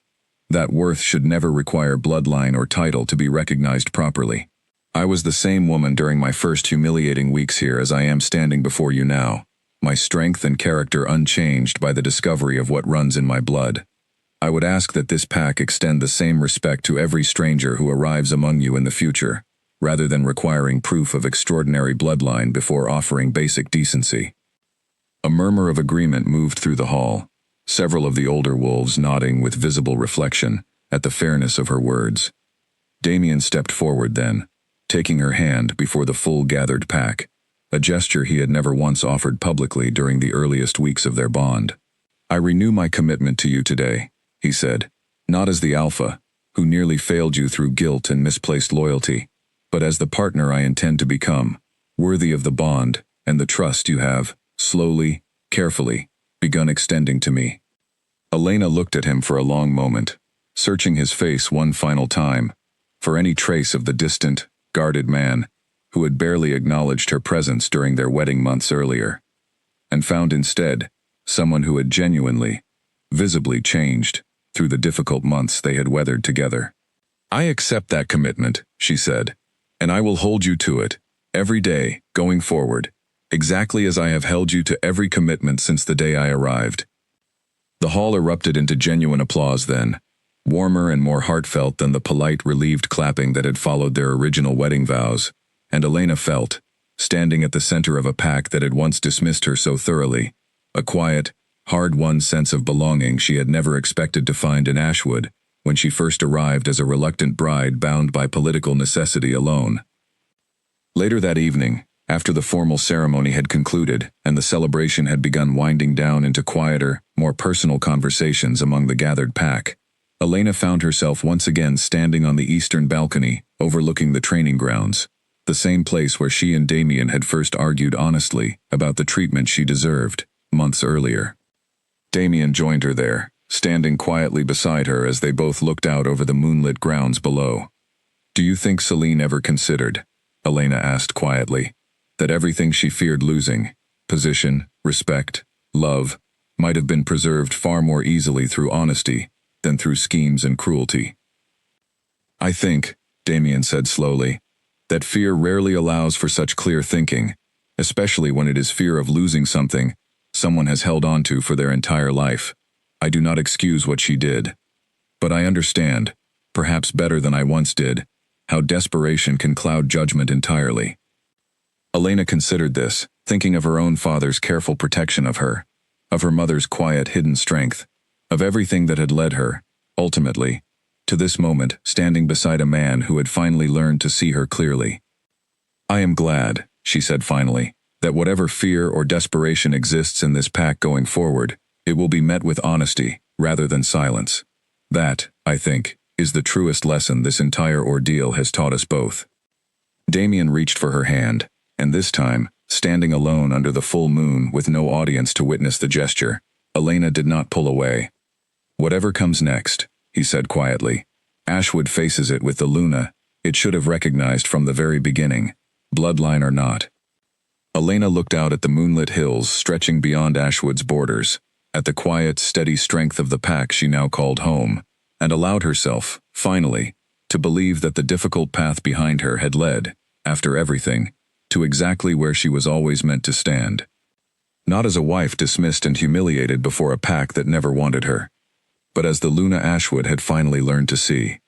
That worth should never require bloodline or title to be recognized properly. I was the same woman during my first humiliating weeks here as I am standing before you now, my strength and character unchanged by the discovery of what runs in my blood. I would ask that this pack extend the same respect to every stranger who arrives among you in the future, rather than requiring proof of extraordinary bloodline before offering basic decency. A murmur of agreement moved through the hall, several of the older wolves nodding with visible reflection at the fairness of her words. Damien stepped forward then, taking her hand before the full gathered pack, a gesture he had never once offered publicly during the earliest weeks of their bond. I renew my commitment to you today, he said, not as the alpha, who nearly failed you through guilt and misplaced loyalty, but as the partner I intend to become, worthy of the bond and the trust you have, slowly, carefully, begun extending to me. Elena looked at him for a long moment, searching his face one final time, for any trace of the distant, guarded man who had barely acknowledged her presence during their wedding months earlier, and found instead someone who had genuinely, visibly changed through the difficult months they had weathered together. I accept that commitment, she said, and I will hold you to it, every day, going forward, exactly as I have held you to every commitment since the day I arrived. The hall erupted into genuine applause then, warmer and more heartfelt than the polite, relieved clapping that had followed their original wedding vows, and Elena felt, standing at the center of a pack that had once dismissed her so thoroughly, a quiet, hard-won sense of belonging she had never expected to find in Ashwood when she first arrived as a reluctant bride bound by political necessity alone. Later that evening, after the formal ceremony had concluded and the celebration had begun winding down into quieter, more personal conversations among the gathered pack, Elena found herself once again standing on the eastern balcony overlooking the training grounds, the same place where she and Damien had first argued honestly about the treatment she deserved, months earlier. Damien joined her there, standing quietly beside her as they both looked out over the moonlit grounds below. Do you think Celine ever considered, Elena asked quietly, that everything she feared losing, position, respect, love, might have been preserved far more easily through honesty than through schemes and cruelty? I think, Damien said slowly, that fear rarely allows for such clear thinking, especially when it is fear of losing something someone has held on to for their entire life. I do not excuse what she did, but I understand, perhaps better than I once did, how desperation can cloud judgment entirely. Elena considered this, thinking of her own father's careful protection of her, of her mother's quiet hidden strength, of everything that had led her, ultimately, to this moment standing beside a man who had finally learned to see her clearly. I am glad, she said finally, that whatever fear or desperation exists in this pack going forward, it will be met with honesty rather than silence. That, I think, is the truest lesson this entire ordeal has taught us both. Damien reached for her hand, and this time, standing alone under the full moon with no audience to witness the gesture, Elena did not pull away. Whatever comes next, he said quietly, Ashwood faces it with the Luna it should have recognized from the very beginning, bloodline or not. Elena looked out at the moonlit hills stretching beyond Ashwood's borders, at the quiet, steady strength of the pack she now called home, and allowed herself, finally, to believe that the difficult path behind her had led, after everything, to exactly where she was always meant to stand. Not as a wife dismissed and humiliated before a pack that never wanted her, but as the Luna Ashwood had finally learned to see.